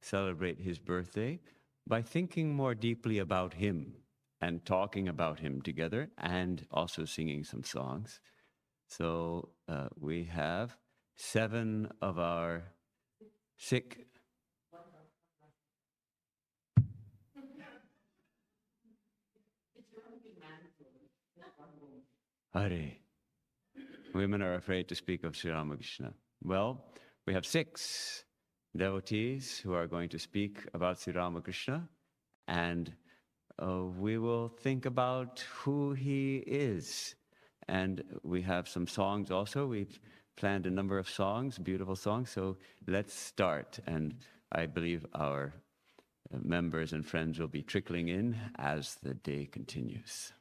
celebrate his birthday by thinking more deeply about him and talking about him together and also singing some songs. So we have 7 of our sick. Hare. Women are afraid to speak of Sri Ramakrishna. Well, we have 6 devotees who are going to speak about Sri Ramakrishna, and we will think about who he is. And we have some songs also. We've planned a number of songs, beautiful songs. So let's start. And I believe our members and friends will be trickling in as the day continues.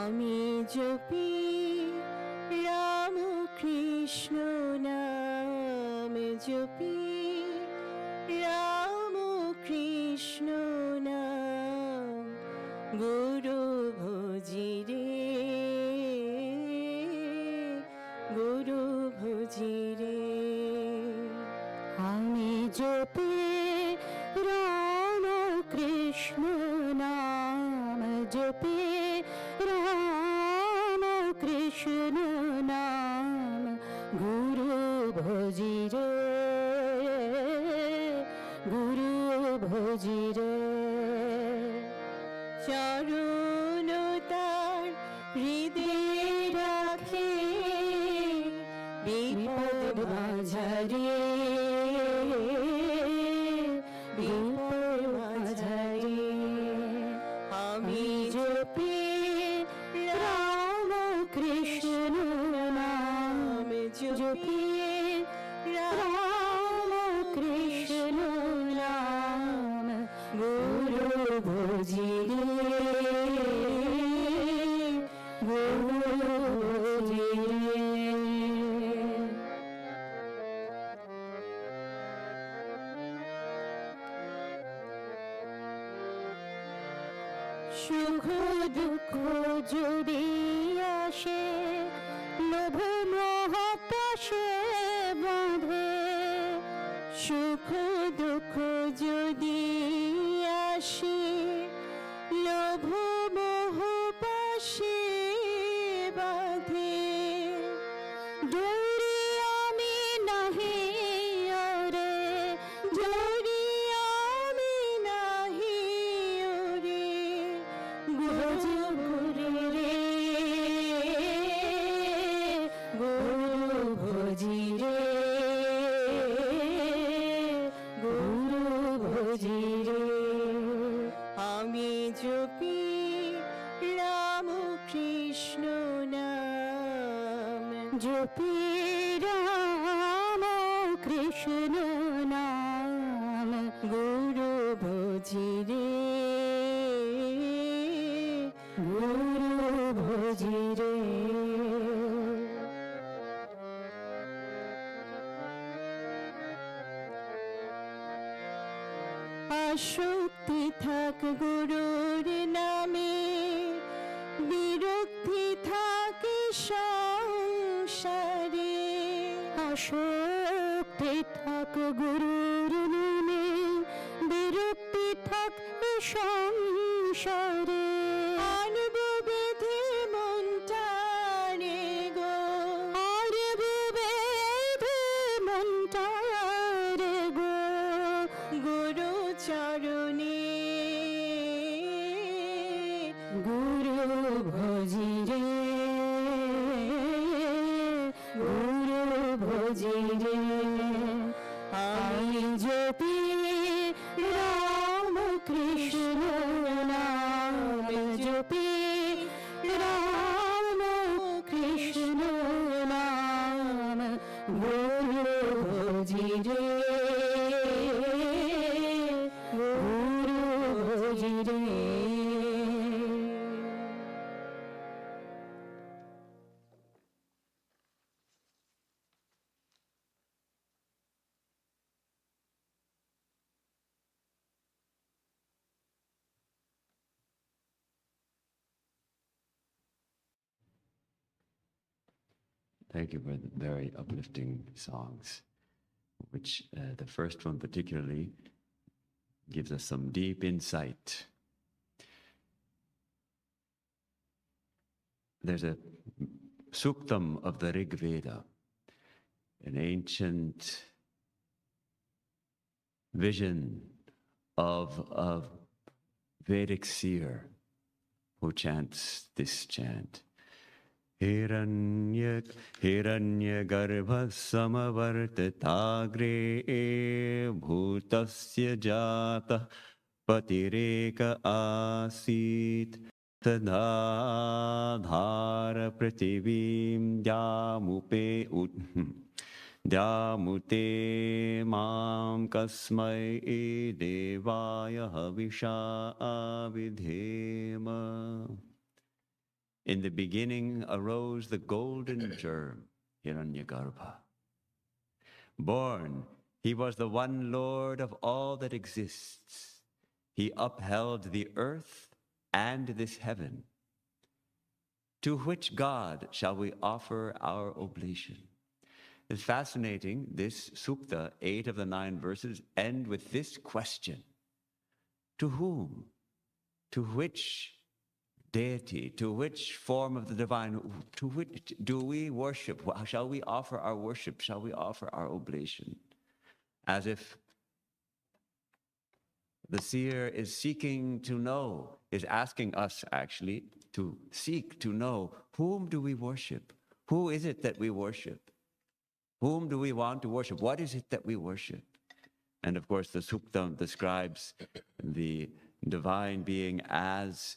আমি জপি রামকৃষ্ণ নাম জপি রামকৃষ্ণ নাম গুরু ভজিরে গুরু ভজিরে আমি জপি রামকৃষ্ণ নাম জপি রামকৃষ্ণ নাম গুরু ভজিরে গুরু ভজিরে চরণ তার হৃদয়ে রাখে বিপদ মাঝারে বিপদ মাঝারে আমি জপি রামকৃষ্ণ নাম জপি রামকৃষ্ণ নাম গুরু ভজিরে গুরু ভজিরে সুখ দুঃখ যদি আসে লোভ মোহ পাশে বাঁধে সুখ দুঃখ যদি আসে লোভ মোহ পাশে বাঁধে ডরি আমি নাহি রে ডরি আমি নাহি ভজিরে আমি জপি রাম কৃষ্ণ নাম জপি রাম কৃষ্ণ নাম গুরু ভজিরে গুরু ভজিরে আসক্তি থাক গুরুর নামে বিরক্তি থাকে সংসারে আসক্তি থাক গুরুর নামে বিরক্তি থাক সংসারে আনব বেঁধে মনটারে গো আনব বেঁধে মনটারে গো গুরু চরণে গুরু ভজিরে গুরু ভজিরে আমি জপি রাম কৃষ্ণ নাম জপি রাম কৃষ্ণ নাম গুরু ভজিরে গুরু ভজিরে Thank you for the very uplifting songs, which the first one particularly gives us some deep insight. There's a suktam of the Rig Veda, an ancient vision of a Vedic seer who chants this chant. Hiranya garbha samavartatagre bhutasya jata patireka asit tadadhara prativim Dyamute mam kasmai devaya havisha avidhema. In the beginning arose the golden germ, Hiranyagarbha. Born, he was the one Lord of all that exists. He upheld the earth and this heaven. To which God shall we offer our oblation? It's fascinating, this sukta, 8 of the 9 verses, end with this question. To whom? To which deity? To which form of the divine? To which do we worship? Shall we offer our worship? Shall we offer our oblation? As if the seer is seeking to know, is asking us actually to seek to know, whom do we worship? Who is it that we worship? Whom do we want to worship? What is it that we worship? And of course, the Suktam describes the divine being as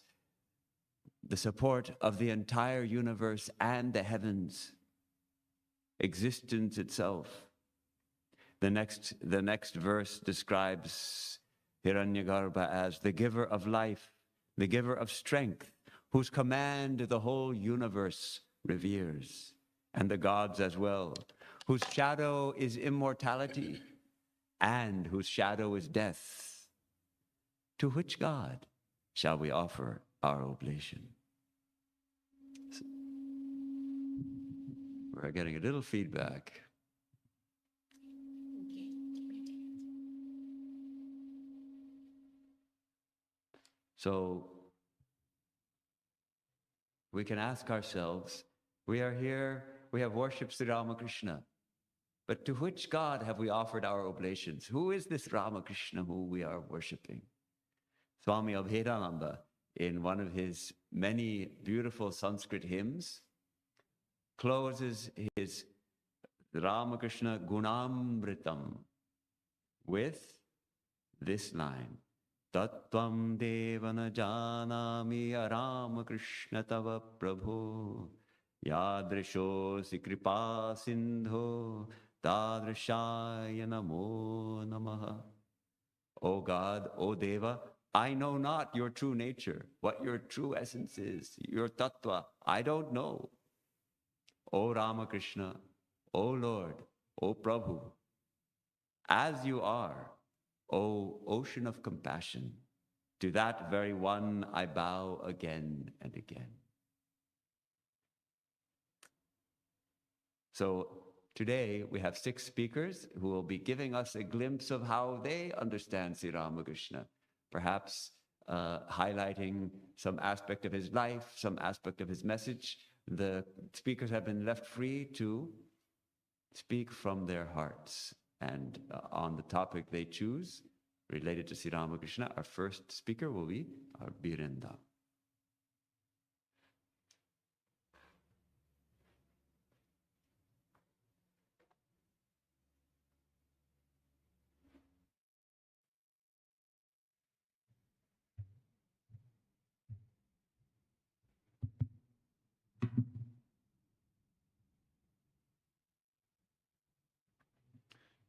the support of the entire universe and the heavens, existence itself. The next verse describes Hiranyagarbha as the giver of life, the giver of strength, whose command the whole universe reveres, and the gods as well, whose shadow is immortality and whose shadow is death. To which God shall we offer our oblation? We're getting a little feedback. So we can ask ourselves, we are here, we have worshipped Sri Ramakrishna, but to which God have we offered our oblations? Who is this Ramakrishna who we are worshipping? Swami Abhedananda, in one of his many beautiful Sanskrit hymns, closes his Ramakrishna Gunamritam with this line. Tattvam devana janami Ramakrishna tava prabhu yadrishosi kripa sindho tadrishaya namo namaha. O God, O Deva, I know not your true nature, what your true essence is, your tattva, I don't know. O Ramakrishna, O Lord, O Prabhu, as you are, O ocean of compassion, to that very one I bow again and again. So today we have 6 speakers who will be giving us a glimpse of how they understand Sri Ramakrishna, perhaps highlighting some aspect of his life, some aspect of his message. The speakers have been left free to speak from their hearts and on the topic they choose related to Sri Ramakrishna. Our first speaker will be our Birenda.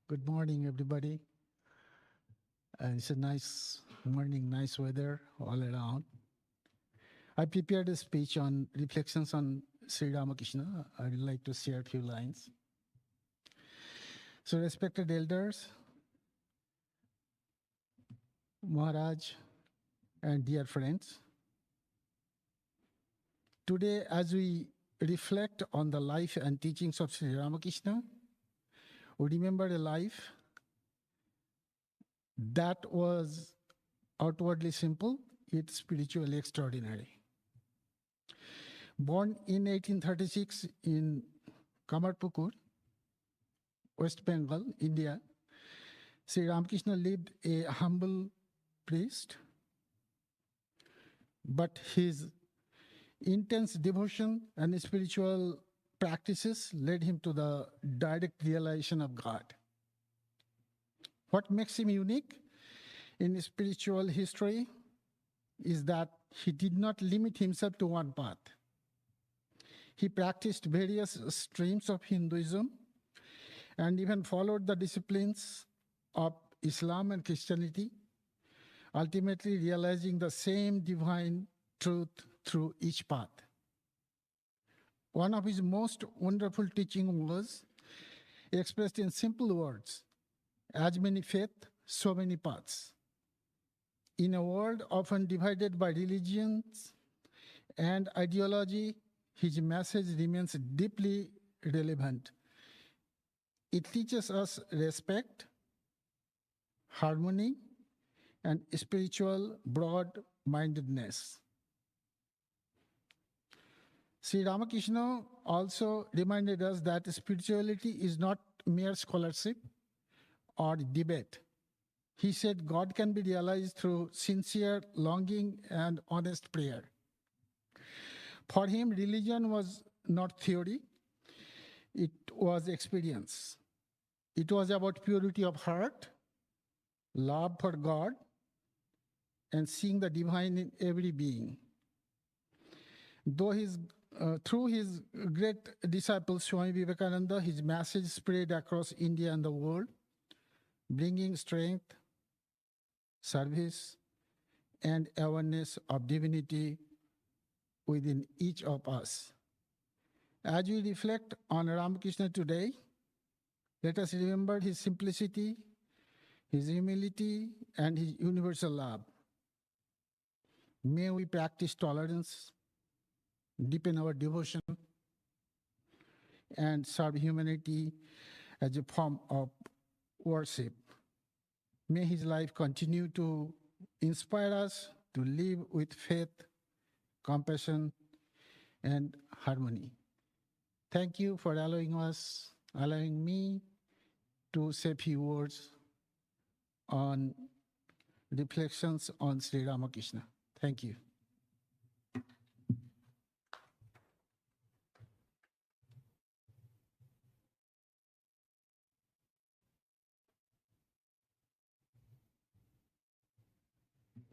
Good morning, everybody. It's a nice morning, nice weather all around. I prepared a speech on reflections on Sri Ramakrishna. I would like to share a few lines. So, respected elders, Maharaj, and dear friends, today as we reflect on the life and teachings of Sri Ramakrishna, we remember a life that was outwardly simple, yet spiritually extraordinary. Born in 1836 in Kamarpukur, West Bengal, India, Sri Ramakrishna lived a humble priest, but his intense devotion and spiritual practices led him to the direct realization of God. What makes him unique in spiritual history is that he did not limit himself to one path. He practiced various streams of Hinduism and even followed the disciplines of Islam and Christianity, ultimately realizing the same divine truth through each path. One of his most wonderful teaching was expressed in simple words: as many faiths, so many paths. In a world often divided by religions and ideology, his message remains deeply relevant. It teaches us respect, harmony, and spiritual broad-mindedness. Sri Ramakrishna also reminded us that spirituality is not mere scholarship or debate. He said God can be realized through sincere longing and honest prayer. For him, religion was not theory, it was experience. It was about purity of heart, love for God, and seeing the divine in every being. Through his great disciple Swami Vivekananda, his message spread across India and the world, bringing strength, service, and awareness of divinity within each of us. As we reflect on Ramakrishna today, let us remember his simplicity, his humility, and his universal love. May we practice tolerance, deepen our devotion, and serve humanity as a form of worship. May his life continue to inspire us to live with faith, compassion, and harmony. Thank you for allowing me to say a few words on reflections on Sri Ramakrishna. Thank you.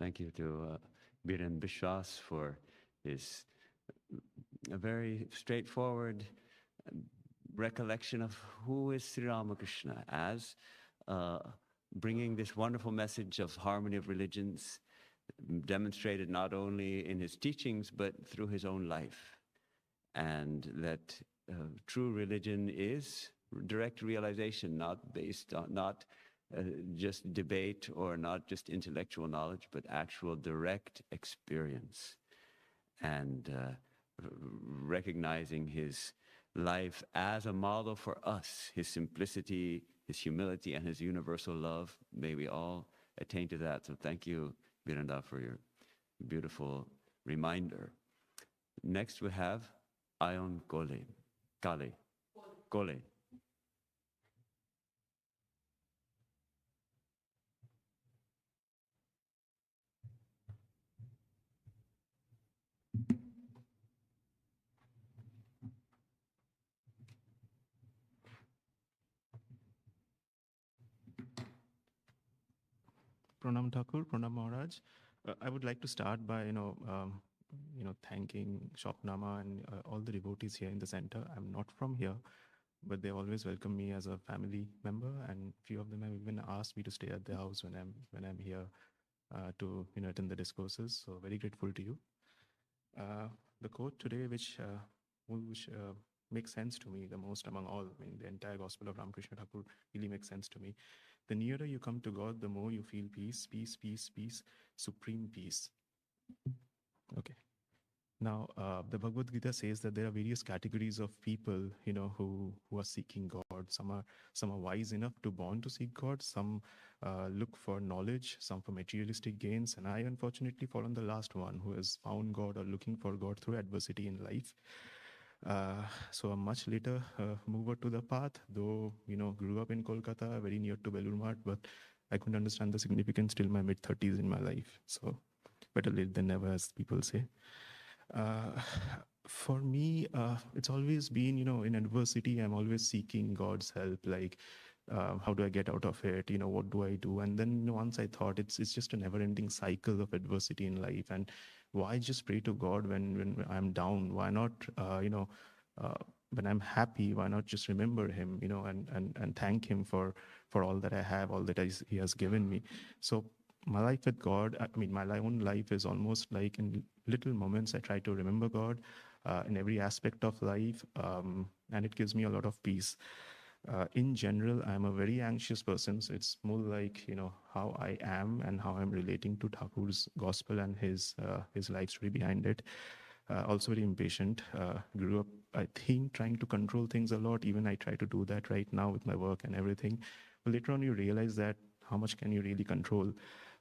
Thank you to Biren Bishwas for his a very straightforward recollection of who is Sri Ramakrishna as bringing this wonderful message of harmony of religions demonstrated not only in his teachings but through his own life, and that true religion is direct realization, not based on just debate or not just intellectual knowledge, but actual direct experience. And recognizing his life as a model for us, his simplicity, his humility, and his universal love. May we all attain to that. So thank you, Biranda, for your beautiful reminder. Next we have Ayon Kole. Pranam Thakur, Pranam Maharaj. I would like to start by, thanking Shopnama and all the devotees here in the center. I'm not from here, but they always welcome me as a family member, and few of them have even asked me to stay at their house when I'm here to attend the discourses. So very grateful to you. The quote today, which makes sense to me the most among all, I mean, the entire Gospel of Ramakrishna Thakur really makes sense to me. The nearer you come to God, the more you feel peace, peace, peace, peace, supreme peace. Okay. Now, the Bhagavad Gita says that there are various categories of people, who are seeking God. Some are wise enough to born to seek God. Some look for knowledge. Some for materialistic gains. And I, unfortunately, fall on the last one, who has found God or looking for God through adversity in life. So a much later mover to the path, though, grew up in Kolkata, very near to Belur Math, but I couldn't understand the significance till my mid-30s in my life. So better late than never, as people say. For me, it's always been, in adversity, I'm always seeking God's help, like, how do I get out of it? What do I do? And then once I thought it's just a never-ending cycle of adversity in life. And why just pray to God when I'm down? Why not, when I'm happy, why not just remember him, and thank him for all that I have, all that he has given me. So my life with God, my own life is almost like in little moments, I try to remember God in every aspect of life, and it gives me a lot of peace. In general, I'm a very anxious person, so it's more like, how I am and how I'm relating to Thakur's gospel and his life story behind it. Also very impatient. Grew up, I think, trying to control things a lot. Even I try to do that right now with my work and everything. But later on, you realize that how much can you really control?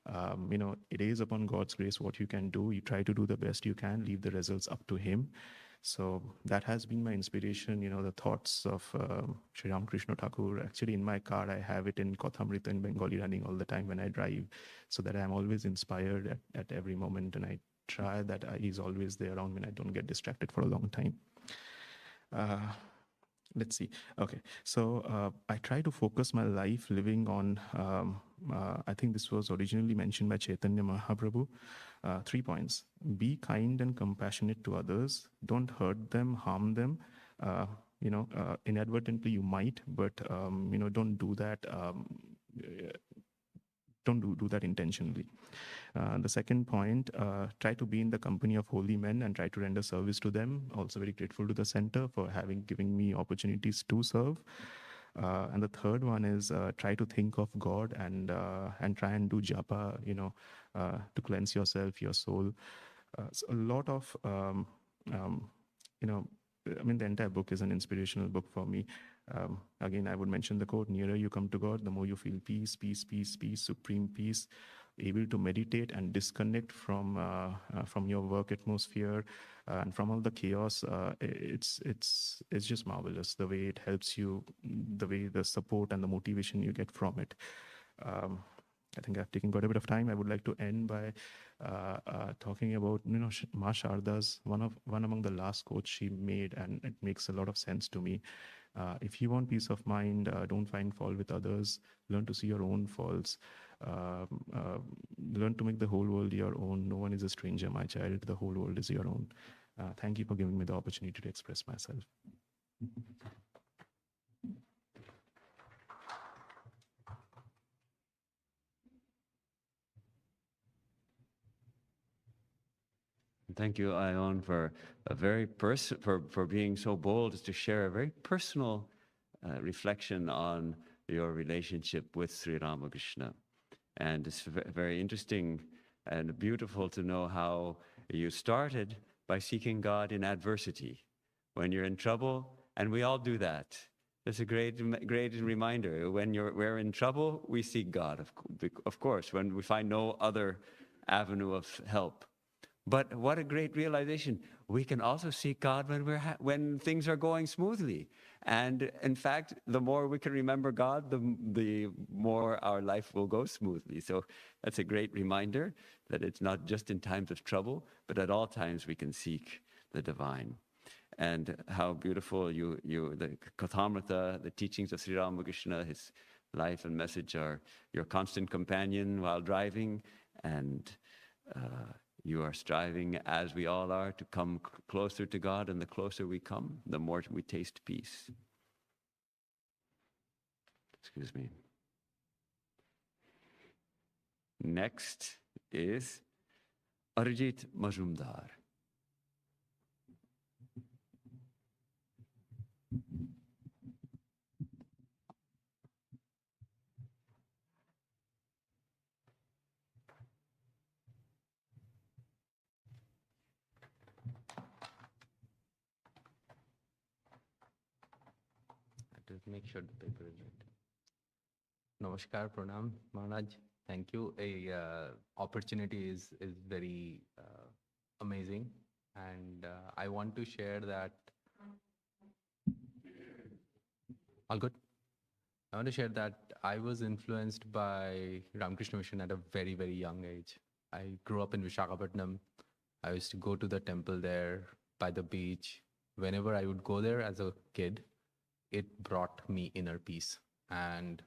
It is upon God's grace what you can do. You try to do the best you can, leave the results up to him. So that has been my inspiration, the thoughts of Sri Ramakrishna Thakur. Actually, in my car, I have it in Kothamrita in Bengali running all the time when I drive, so that I'm always inspired at every moment, and I try that he's always there around when I don't get distracted for a long time. Let's see. Okay, so I try to focus my life living on, I think this was originally mentioned by Chaitanya Mahaprabhu, 3 points. Be kind and compassionate to others. Don't hurt them, harm them. Inadvertently you might, but, don't do that. Don't do that intentionally. The second point, try to be in the company of holy men and try to render service to them. Also very grateful to the center for giving me opportunities to serve. And the third one is try to think of God and try and do japa, to cleanse yourself, your soul. So a lot of, the entire book is an inspirational book for me. Again, I would mention the quote, nearer you come to God, the more you feel peace, peace, peace, peace, supreme peace, able to meditate and disconnect from your work atmosphere and from all the chaos. It's just marvelous, the way it helps you, the way the support and the motivation you get from it. I think I've taken quite a bit of time. I would like to end by talking about, Ma Sharda's, one among the last quotes she made, and it makes a lot of sense to me. If you want peace of mind, don't find fault with others. Learn to see your own faults. learn to make the whole world your own. No one is a stranger, my child. The whole world is your own. Thank you for giving me the opportunity to express myself. Thank you, Ion, for a very for being so bold as to share a very personal reflection on your relationship with Sri Ramakrishna. And it's very interesting and beautiful to know how you started by seeking God in adversity, when you're in trouble, and we all do that. That's a great reminder. When we're in trouble, we seek God, of course, when we find no other avenue of help. But what a great realization. We can also seek God when things are going smoothly. And in fact, the more we can remember God, the more our life will go smoothly. So that's a great reminder that it's not just in times of trouble, but at all times we can seek the divine. And how beautiful the Kathamrita, the teachings of Sri Ramakrishna, his life and message are your constant companion while driving, and you are striving, as we all are, to come closer to God, and the closer we come, the more we taste peace. Excuse me. Next is Arijit Majumdar. To make sure the paper is right. Namaskar, Pranam, Maharaj. Thank you. Opportunity is very amazing, and I want to share that. All good. I want to share that I was influenced by Ramakrishna Mission at a very, very young age. I grew up in Visakhapatnam. I used to go to the temple there by the beach. Whenever I would go there as a kid, it brought me inner peace. And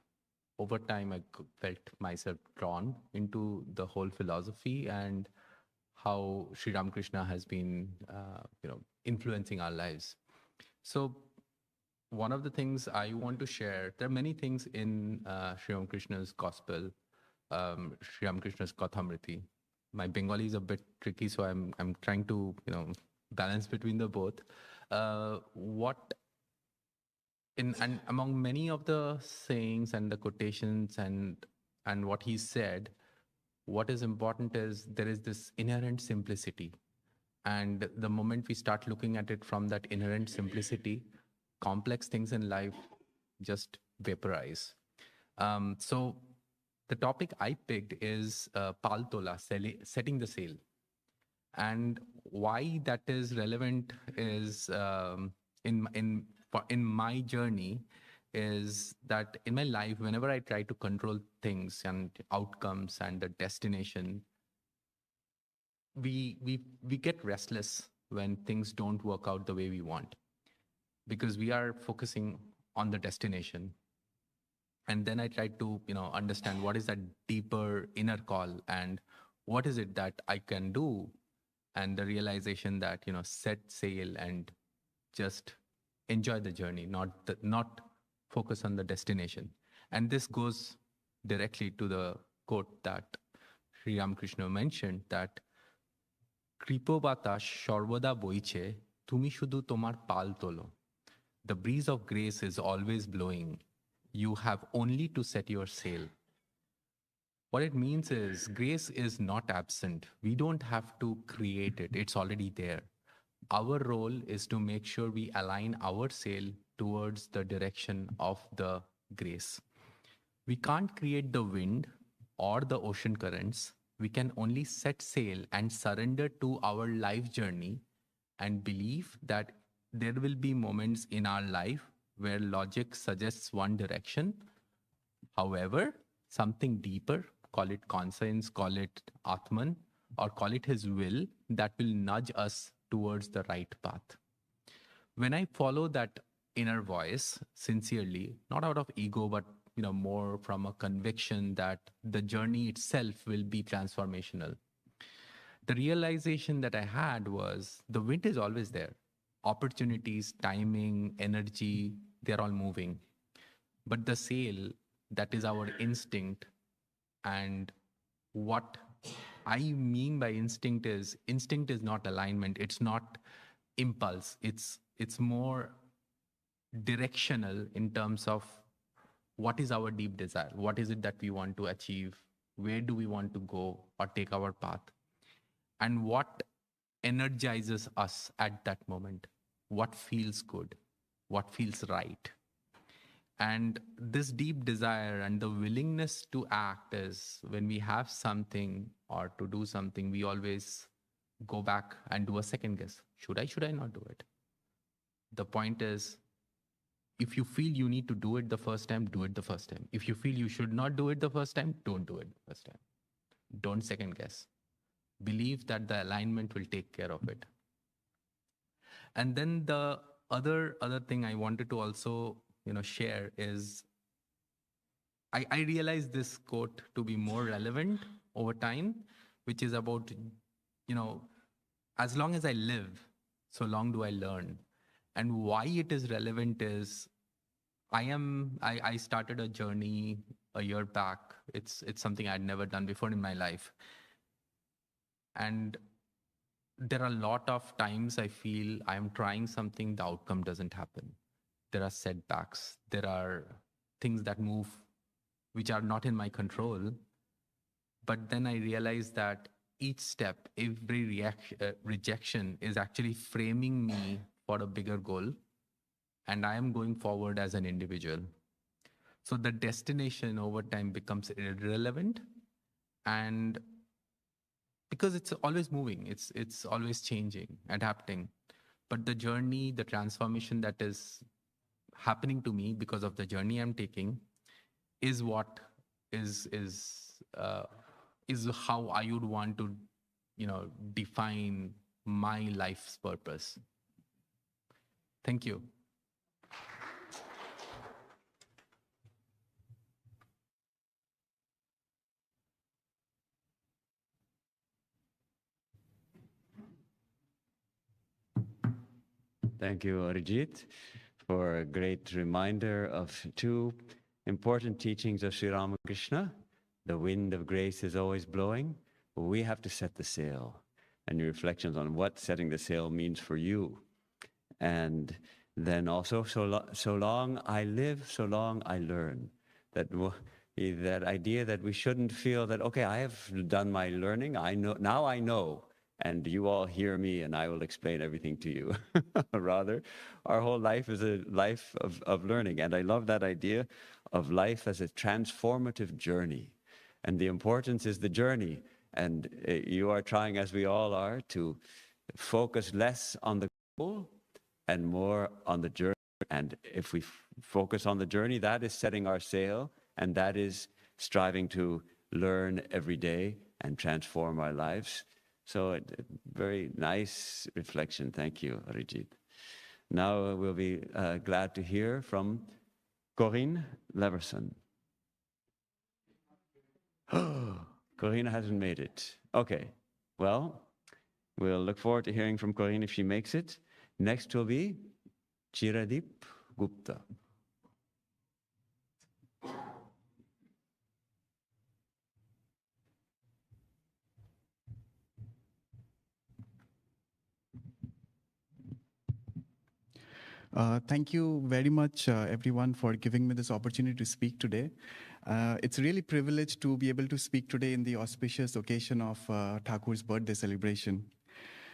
over time, I felt myself drawn into the whole philosophy and how Sri Ramakrishna has been, influencing our lives. So one of the things I want to share, there are many things in Sri Ramakrishna's gospel, Sri Ramakrishna's Kathamriti. My Bengali is a bit tricky, so I'm trying to balance between the both. And among many of the sayings and the quotations and what he said, what is important is there is this inherent simplicity. And the moment we start looking at it from that inherent simplicity, complex things in life just vaporize. So the topic I picked is Paltola, setting the sail. And why that is relevant is in my journey is that in my life, whenever I try to control things and outcomes and the destination, we get restless when things don't work out the way we want, because we are focusing on the destination. And then I try to understand what is that deeper inner call and what is it that I can do, and the realization that set sail and just enjoy the journey, not focus on the destination. And this goes directly to the quote that Sri Ramakrishna mentioned, that Kripo batas sharvada boiche, tumi shudu tomar pal tolo. The breeze of grace is always blowing. You have only to set your sail. What it means is grace is not absent. We don't have to create it. It's already there. Our role is to make sure we align our sail towards the direction of the grace. We can't create the wind or the ocean currents. We can only set sail and surrender to our life journey and believe that there will be moments in our life where logic suggests one direction. However, something deeper, call it conscience, call it Atman, or call it his will, that will nudge us towards the right path. When I follow that inner voice sincerely, not out of ego, but more from a conviction that the journey itself will be transformational. The realization that I had was the wind is always there. Opportunities, timing, energy, they're all moving. But the sail, that is our instinct. And what I mean by instinct is not alignment. It's not impulse. It's more directional in terms of what is our deep desire? What is it that we want to achieve? Where do we want to go or take our path? And what energizes us at that moment? What feels good? What feels right? And this deep desire and the willingness to act is when we have something or to do something, we always go back and do a second guess. Should I not do it? The point is, if you feel you need to do it the first time, do it the first time. If you feel you should not do it the first time, don't do it the first time. Don't second guess. Believe that the alignment will take care of it. And then the other thing I wanted to also share is I realized this quote to be more relevant over time, which is about as long as I live, so long do I learn. And why it is relevant is I started a journey a year back. It's something I'd never done before in my life. And there are a lot of times I feel I'm trying something, the outcome doesn't happen. There are setbacks. There are things that move which are not in my control. But then I realized that each step, every rejection is actually framing me for a bigger goal. And I am going forward as an individual. So the destination over time becomes irrelevant. And because it's always moving, it's always changing, adapting. But the journey, the transformation that is happening to me because of the journey I'm taking is what is how I would want to, define my life's purpose. Thank you. Thank you, Arijit, for a great reminder of two important teachings of Sri Ramakrishna. The wind of grace is always blowing. We have to set the sail, and your reflections on what setting the sail means for you. And then also, so long I live, so long I learn. That idea that we shouldn't feel that, okay, I have done my learning, now I know, and you all hear me and I will explain everything to you. Rather, our whole life is a life of learning. And I love that idea of life as a transformative journey. And the importance is the journey. And you are trying, as we all are, to focus less on the goal and more on the journey. And if we focus on the journey, that is setting our sail, and that is striving to learn every day and transform our lives. So very nice reflection. Thank you, Arijit. Now we'll be glad to hear from Corinne Leverson. Corinne hasn't made it. Okay, well, we'll look forward to hearing from Corinne if she makes it. Next will be Chiradeep Gupta. Thank you very much, everyone, for giving me this opportunity to speak today. It's really a privilege to be able to speak today in the auspicious occasion of Thakur's birthday celebration.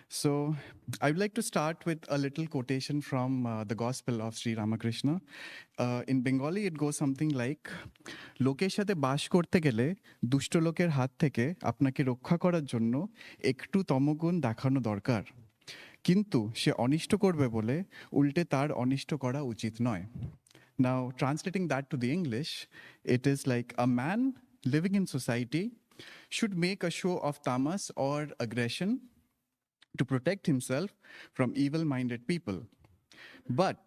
So I would like to start with a little quotation from the Gospel of Sri Ramakrishna. In Bengali, it goes something like, লোকের সাথে বাস করতে গেলে দুষ্ট লোকের হাত থেকে আপনাকে রক্ষা করার জন্য একটু তমগুণ দেখানো দরকার। কিন্তু সে অনিষ্ট করবে বলে উল্টে তার অনিষ্ট করা উচিত নয়। Now, translating that to the English, it is like a man living in society should make a show of tamas or aggression to protect himself from evil-minded people. But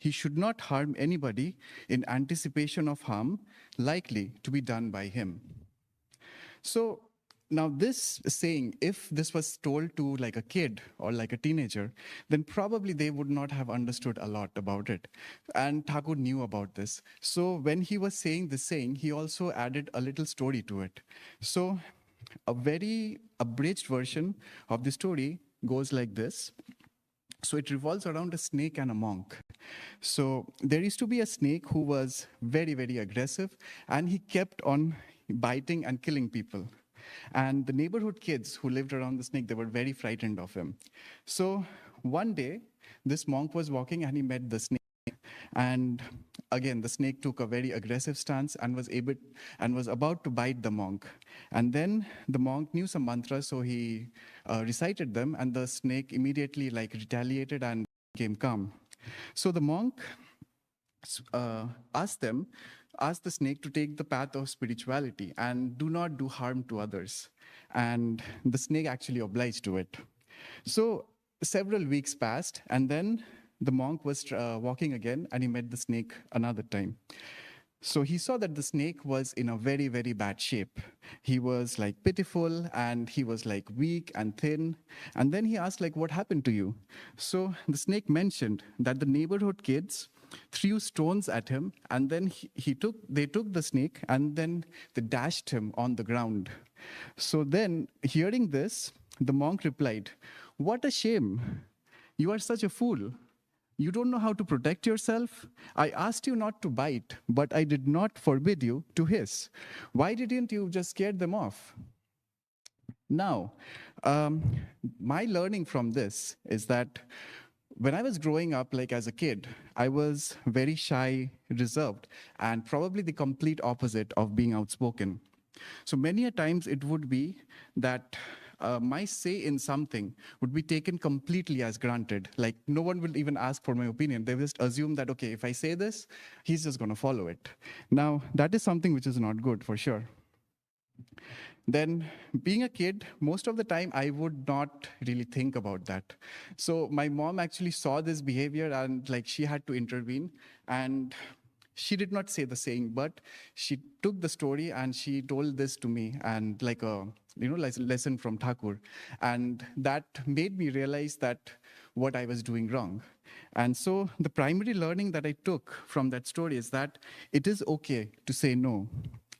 he should not harm anybody in anticipation of harm likely to be done by him. So now this saying, if this was told to like a kid or like a teenager, then probably they would not have understood a lot about it. And Thakur knew about this. So when he was saying this saying, he also added a little story to it. So a very abridged version of the story goes like this. So it revolves around a snake and a monk. So there used to be a snake who was very, very aggressive, and he kept on biting and killing people. And the neighborhood kids who lived around the snake, they were very frightened of him. So one day, this monk was walking and he met the snake. And again, the snake took a very aggressive stance and was about to bite the monk. And then the monk knew some mantras, so he recited them, and the snake immediately like retaliated and became calm. So the monk asked the snake to take the path of spirituality and do not do harm to others. And the snake actually obliged to it. So several weeks passed, and then the monk was walking again, and he met the snake another time. So he saw that the snake was in a very, very bad shape. He was like pitiful, and he was like weak and thin. And then he asked, like, what happened to you? So the snake mentioned that the neighborhood kids threw stones at him, and then they took the snake, and then they dashed him on the ground. So then, hearing this, the monk replied, "What a shame! You are such a fool. You don't know how to protect yourself? I asked you not to bite, but I did not forbid you to hiss. Why didn't you just scare them off?" Now, my learning from this is that when I was growing up, like as a kid, I was very shy, reserved, and probably the complete opposite of being outspoken. So many a times it would be that my say in something would be taken completely as granted. Like no one will even ask for my opinion. They just assume that, okay, if I say this, he's just going to follow it. Now, that is something which is not good for sure. Then being a kid, most of the time I would not really think about that. So my mom actually saw this behavior, and like she had to intervene, and she did not say the saying, but she took the story and she told this to me, and like a lesson from Thakur. And that made me realize that what I was doing wrong. And so the primary learning that I took from that story is that it is okay to say no.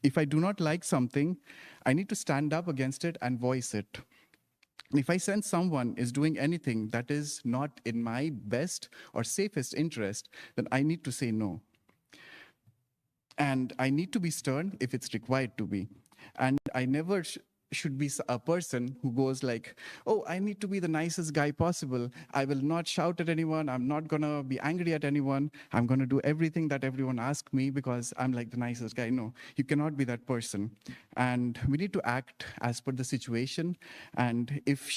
If I do not like something, I need to stand up against it and voice it. If I sense someone is doing anything that is not in my best or safest interest, then I need to say no. And I need to be stern if it's required to be. And I never should be a person who goes like, oh, I need to be the nicest guy possible. I will not shout at anyone. I'm not going to be angry at anyone. I'm going to do everything that everyone asks me because I'm like the nicest guy. No, you cannot be that person. And we need to act as per the situation. And if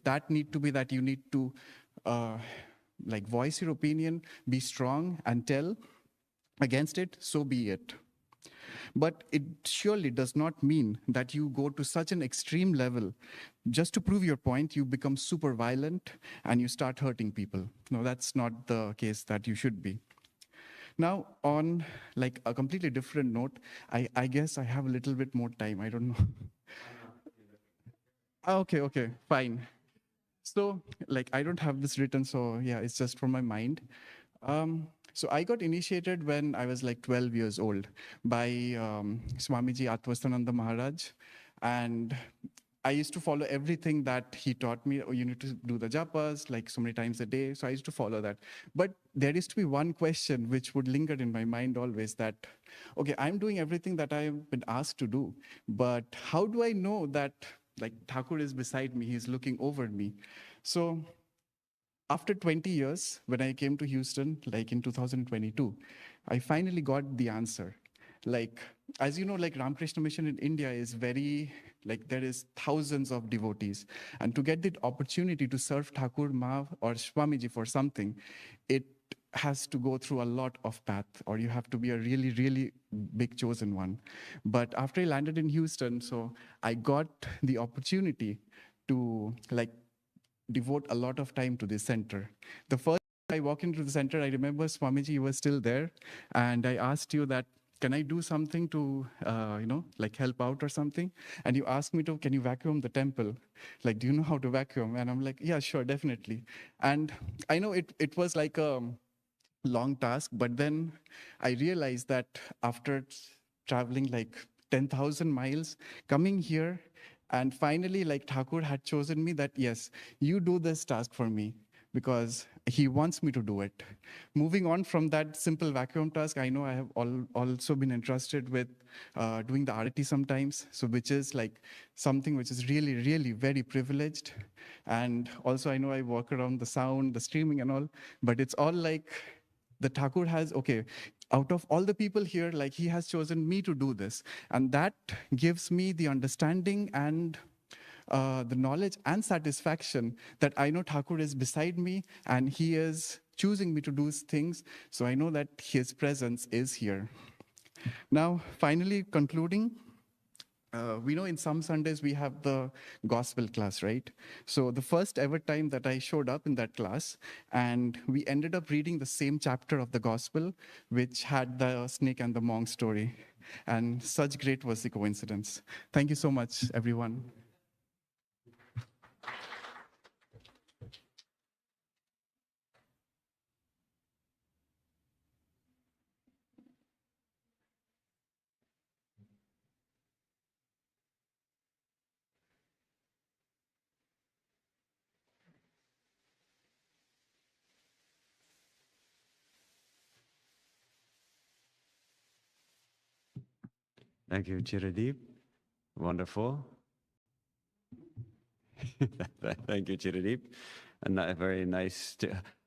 that need to be that you need to like voice your opinion, be strong and tell against it, so be it. But it surely does not mean that you go to such an extreme level. Just to prove your point, you become super violent and you start hurting people. No, that's not the case that you should be. Now, on like a completely different note, I guess I have a little bit more time. I don't know. Okay, fine. So like I don't have this written, so yeah, it's just from my mind. So I got initiated when I was like 12 years old by Swamiji Atvastananda Maharaj. And I used to follow everything that he taught me. Oh, you need to do the japas like so many times a day. So I used to follow that. But there used to be one question which would linger in my mind always that, okay, I'm doing everything that I've been asked to do. But how do I know that like Thakur is beside me, he's looking over me? So after 20 years, when I came to Houston, like in 2022, I finally got the answer. Like, as you know, like Ramakrishna Mission in India is very, like there is thousands of devotees. And to get the opportunity to serve Thakur, Maha or Swamiji for something, it has to go through a lot of path, or you have to be a really, really big chosen one. But after I landed in Houston, so I got the opportunity to like devote a lot of time to this center. The first I walked into the center, I remember Swamiji, you were still there. And I asked you that, can I do something to, like help out or something? And you asked me to, can you vacuum the temple? Like, do you know how to vacuum? And I'm like, yeah, sure, definitely. And I know it was like a long task, but then I realized that after traveling like 10,000 miles, coming here, and finally, like Thakur had chosen me that, yes, you do this task for me because he wants me to do it. Moving on from that simple vacuum task, I know I have also been entrusted with doing the arati sometimes, so which is like something which is really, really very privileged. And also I know I work around the sound, the streaming and all, but it's all like the Thakur has, okay, out of all the people here, like he has chosen me to do this. And that gives me the understanding and the knowledge and satisfaction that I know Thakur is beside me and he is choosing me to do things. So I know that his presence is here. Now, finally concluding, we know in some Sundays we have the gospel class, right? So the first ever time that I showed up in that class, and we ended up reading the same chapter of the gospel, which had the snake and the monk story. And such great was the coincidence. Thank you so much, everyone. Thank you, Chiradeep. Wonderful. Thank you, Chiradeep. And very nice.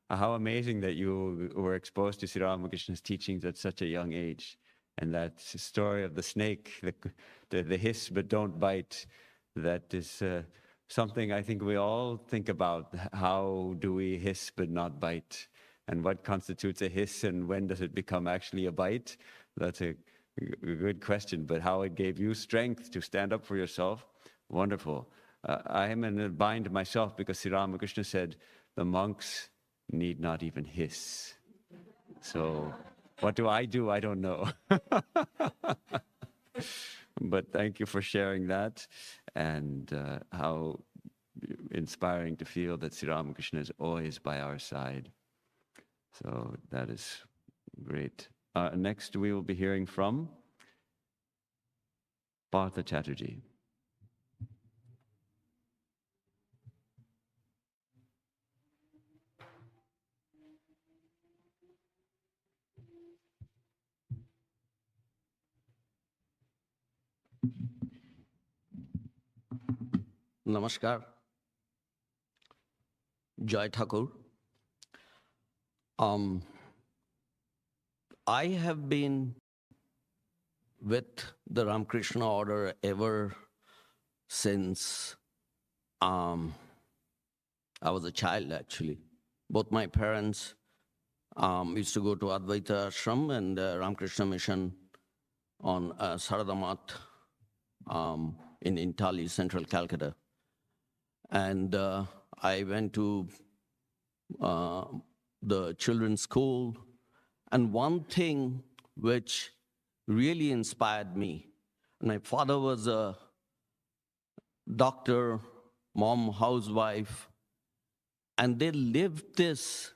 How amazing that you were exposed to Sri Ramakrishna's teachings at such a young age. And that story of the snake, the hiss but don't bite, that is something I think we all think about. How do we hiss but not bite? And what constitutes a hiss and when does it become actually a bite? That's a good question, but how it gave you strength to stand up for yourself, wonderful. I am in a bind myself because Sri Ramakrishna said the monks need not even hiss. So what do? I don't know. But thank you for sharing that, and how inspiring to feel that Sri Ramakrishna is always by our side. So that is great. Next, we will be hearing from Partha Chatterjee. Namaskar. Jai Thakur. I have been with the Ramakrishna order ever since I was a child, actually. Both my parents used to go to Advaita Ashram and Ramakrishna Mission on Saradamat in Intali, central Calcutta. And I went to the children's school. And one thing which really inspired me, my father was a doctor, mom housewife, and they lived this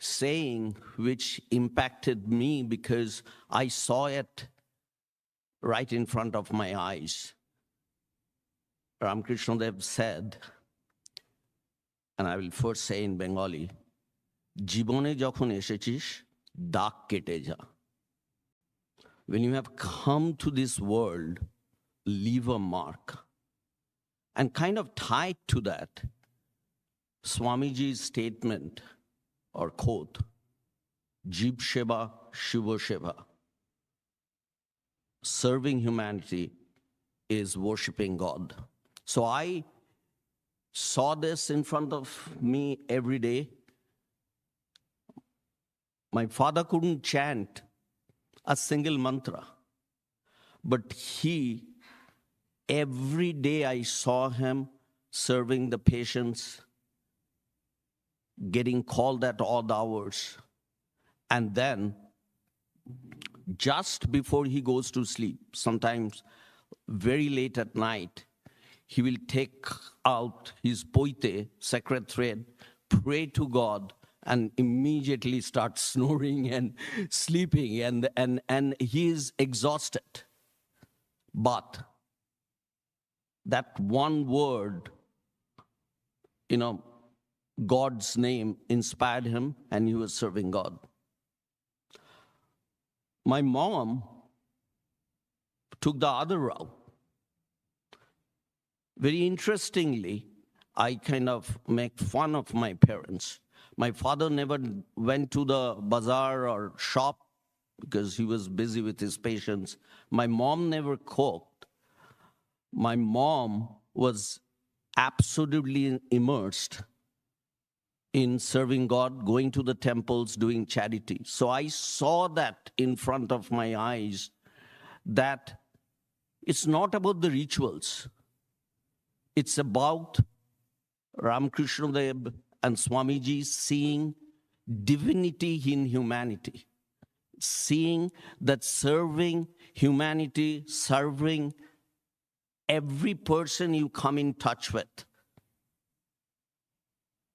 saying which impacted me because I saw it right in front of my eyes. Ramakrishna Dev said, and I will first say in Bengali, জীবনে যখন এসেছিস দাগ কেটে যা. When you have come to this world, leave a mark. And kind of tied to that, Swamiji's statement or quote, Jeev Sheva, Shiva Sheva. Serving humanity is worshiping God. So I saw this in front of me every day. My father couldn't chant a single mantra, but every day I saw him serving the patients, getting called at odd hours. And then, just before he goes to sleep, sometimes very late at night, he will take out his poite, sacred thread, pray to God, and immediately start snoring and sleeping, and he is exhausted. But that one word, God's name inspired him, and he was serving God. My mom took the other route. Very interestingly, I kind of make fun of my parents. My father never went to the bazaar or shop because he was busy with his patients. My mom never cooked. My mom was absolutely immersed in serving God, going to the temples, doing charity. So I saw that in front of my eyes, that it's not about the rituals. It's about Ramakrishna Dev and Swamiji seeing divinity in humanity, seeing that serving humanity, serving every person you come in touch with,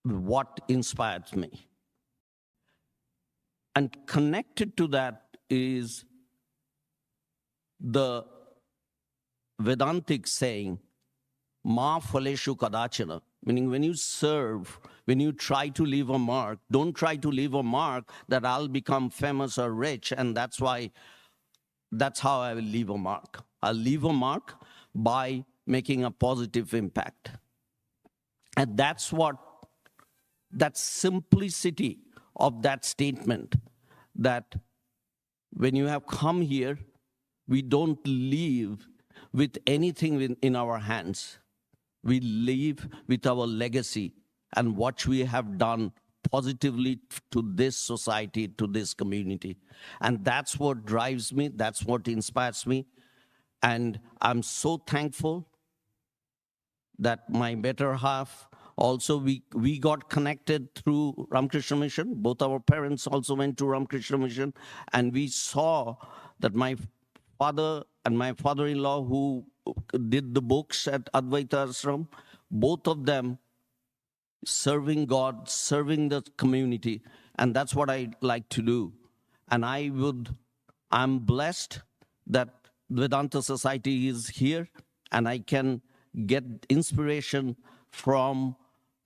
what inspires me. And connected to that is the Vedantic saying, Ma phaleshu kadachana, meaning when you serve, when you try to leave a mark, don't try to leave a mark that I'll become famous or rich, and that's how I will leave a mark. I'll leave a mark by making a positive impact. And that's that simplicity of that statement, that when you have come here, we don't leave with anything in our hands. We leave with our legacy and what we have done positively to this society, to this community. And that's what drives me, that's what inspires me. And I'm so thankful that my better half, also we got connected through Ramakrishna Mission. Both our parents also went to Ramakrishna Mission. And we saw that my father and my father-in-law, who did the books at Advaita Ashram, both of them serving God, serving the community, and that's what I like to do. And I'm blessed that Vedanta Society is here, and I can get inspiration from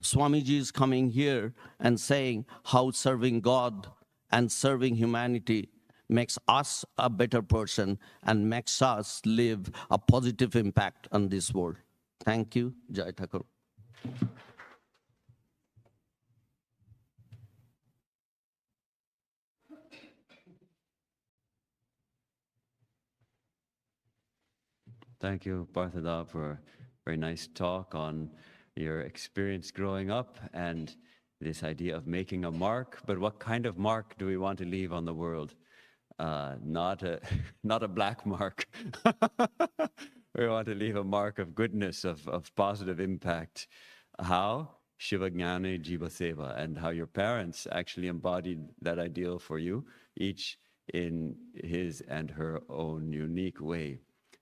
Swamiji's coming here and saying how serving God and serving humanity makes us a better person and makes us live a positive impact on this world. Thank you. Jai Thakur. Thank you, Parthada, for a very nice talk on your experience growing up and this idea of making a mark. But what kind of mark do we want to leave on the world? Not a black mark. We want to leave a mark of goodness, of positive impact. How? Shivajnani Jiva Seva, and how your parents actually embodied that ideal for you, each in his and her own unique way.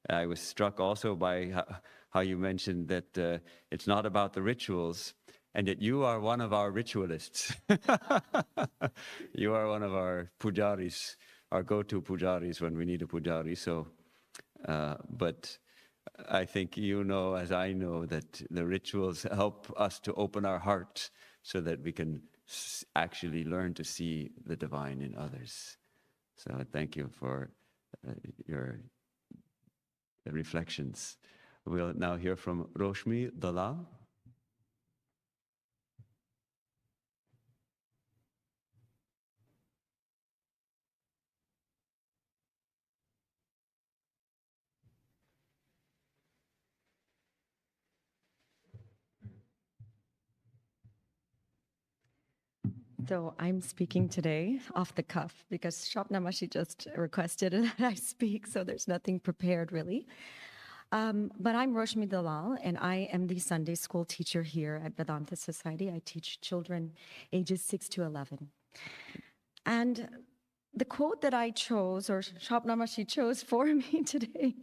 I was struck also by how you mentioned that it's not about the rituals, and yet you are one of our ritualists. You are one of our pujaris, our go-to pujaris when we need a pujari. So, but I think you know, as I know, that the rituals help us to open our heart so that we can actually learn to see the divine in others. So thank you for your reflections. We'll now hear from Roshmi Dalal. So I'm speaking today off the cuff because Shopnamashi just requested that I speak, so there's nothing prepared really. But I'm Roshmi Dalal, and I am the Sunday school teacher here at Vedanta Society. I teach children ages 6 to 11. And the quote that I chose, or Shapnamashi chose for me today,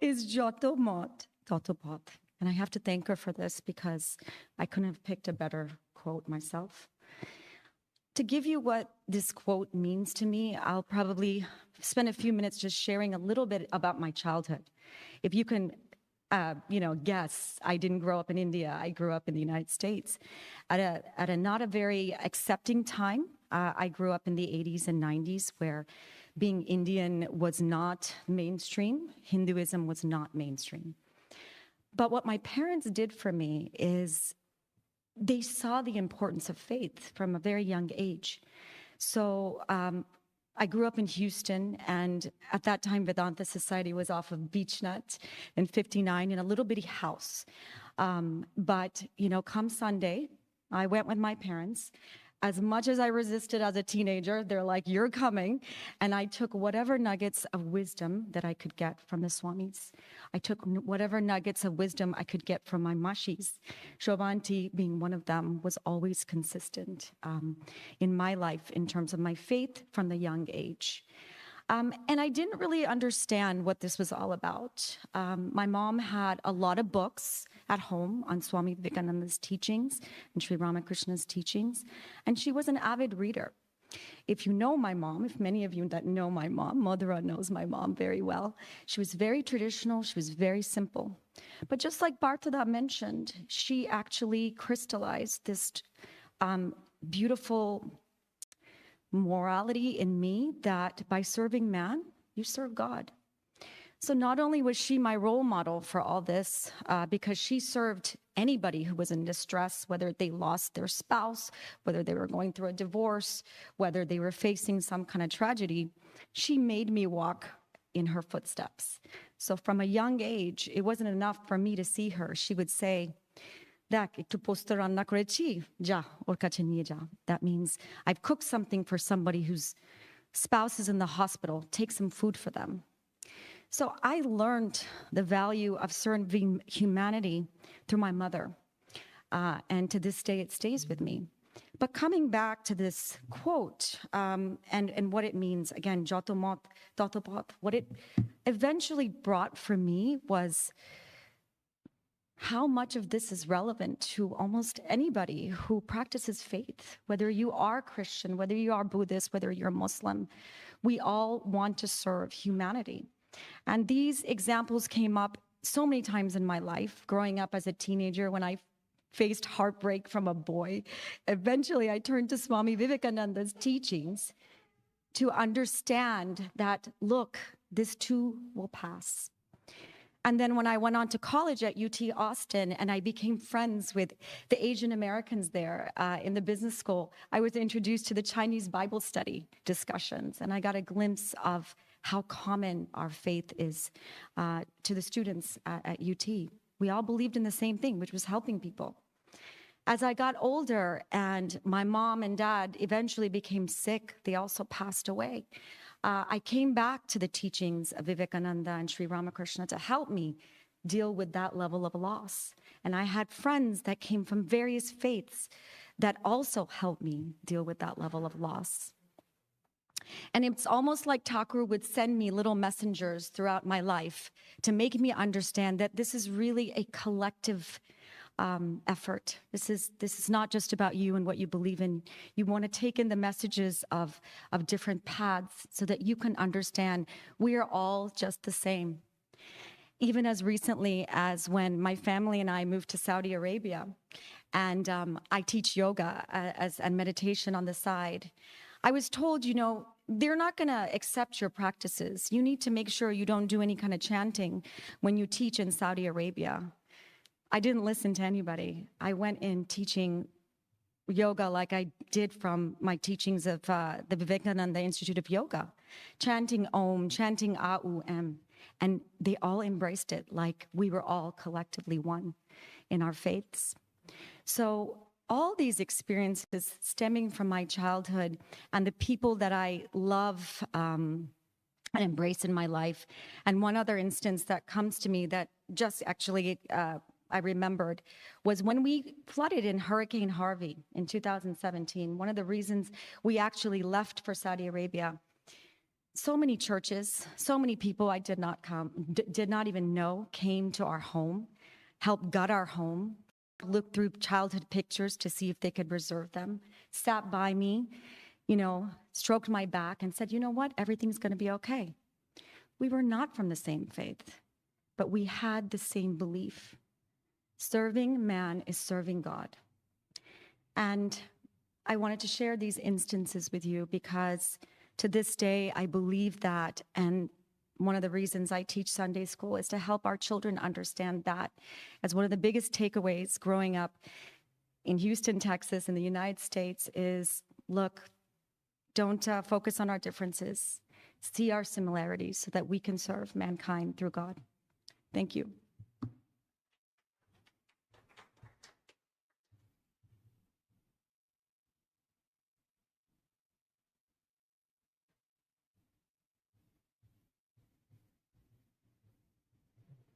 is Joto Mot, Toto Pot. And I have to thank her for this because I couldn't have picked a better quote myself. To give you what this quote means to me, I'll probably spend a few minutes just sharing a little bit about my childhood. If you can, guess, I didn't grow up in India. I grew up in the United States at a not a very accepting time. I grew up in the 80s and 90s where being Indian was not mainstream. Hinduism was not mainstream. But what my parents did for me is they saw the importance of faith from a very young age. So I grew up in Houston, and at that time, Vedanta Society was off of Beechnut in 59 in a little bitty house. But, come Sunday, I went with my parents. As much as I resisted as a teenager, they're like, you're coming. And I took whatever nuggets of wisdom that I could get from the Swamis. I took whatever nuggets of wisdom I could get from my mashis. Shovanti, being one of them, was always consistent in my life in terms of my faith from the young age. And I didn't really understand what this was all about. My mom had a lot of books at home on Swami Vivekananda's teachings and Sri Ramakrishna's teachings, and she was an avid reader. If you know my mom, if many of you that know my mom, Madhura knows my mom very well, she was very traditional, she was very simple. But just like Bartada mentioned, she actually crystallized this beautiful morality in me that by serving man, you serve God. So not only was she my role model for all this, because she served anybody who was in distress, whether they lost their spouse, whether they were going through a divorce, whether they were facing some kind of tragedy, she made me walk in her footsteps. So from a young age, it wasn't enough for me to see her. She would say, that means I've cooked something for somebody whose spouse is in the hospital. Take some food for them. So I learned the value of serving humanity through my mother. And to this day, it stays with me. But coming back to this quote and what it means, again, Jotomot, Totopot, what it eventually brought for me was how much of this is relevant to almost anybody who practices faith, whether you are Christian, whether you are Buddhist, whether you're Muslim. We all want to serve humanity. And these examples came up so many times in my life, growing up as a teenager when I faced heartbreak from a boy. Eventually, I turned to Swami Vivekananda's teachings to understand that, look, this too will pass. And then when I went on to college at UT Austin and I became friends with the Asian Americans there in the business school, I was introduced to the Chinese Bible study discussions, and I got a glimpse of how common our faith is to the students at UT. We all believed in the same thing, which was helping people. As I got older and my mom and dad eventually became sick, they also passed away. I came back to the teachings of Vivekananda and Sri Ramakrishna to help me deal with that level of loss. And I had friends that came from various faiths that also helped me deal with that level of loss. And it's almost like Thakur would send me little messengers throughout my life to make me understand that this is really a collective effort. This is not just about you and what you believe in. You want to take in the messages of different paths so that you can understand we are all just the same. Even as recently as when my family and I moved to Saudi Arabia, and I teach yoga and meditation on the side, I was told, they're not going to accept your practices. You need to make sure you don't do any kind of chanting when you teach in Saudi Arabia. I didn't listen to anybody. I went in teaching yoga like I did from my teachings of the Vivekananda Institute of Yoga, chanting Om, chanting A-U-M, and they all embraced it like we were all collectively one in our faiths. So all these experiences stemming from my childhood and the people that I love and embrace in my life. And one other instance that comes to me that just actually I remembered was when we flooded in Hurricane Harvey in 2017. One of the reasons we actually left for Saudi Arabia, so many churches, so many people I did not even know came to our home, helped gut our home, looked through childhood pictures to see if they could reserve them, sat by me, stroked my back and said, you know what, everything's going to be okay. We were not from the same faith, but we had the same belief. Serving man is serving God. And I wanted to share these instances with you because to this day, I believe that, and one of the reasons I teach Sunday school is to help our children understand that as one of the biggest takeaways growing up in Houston, Texas, in the United States is, look, don't focus on our differences. See our similarities so that we can serve mankind through God. Thank you.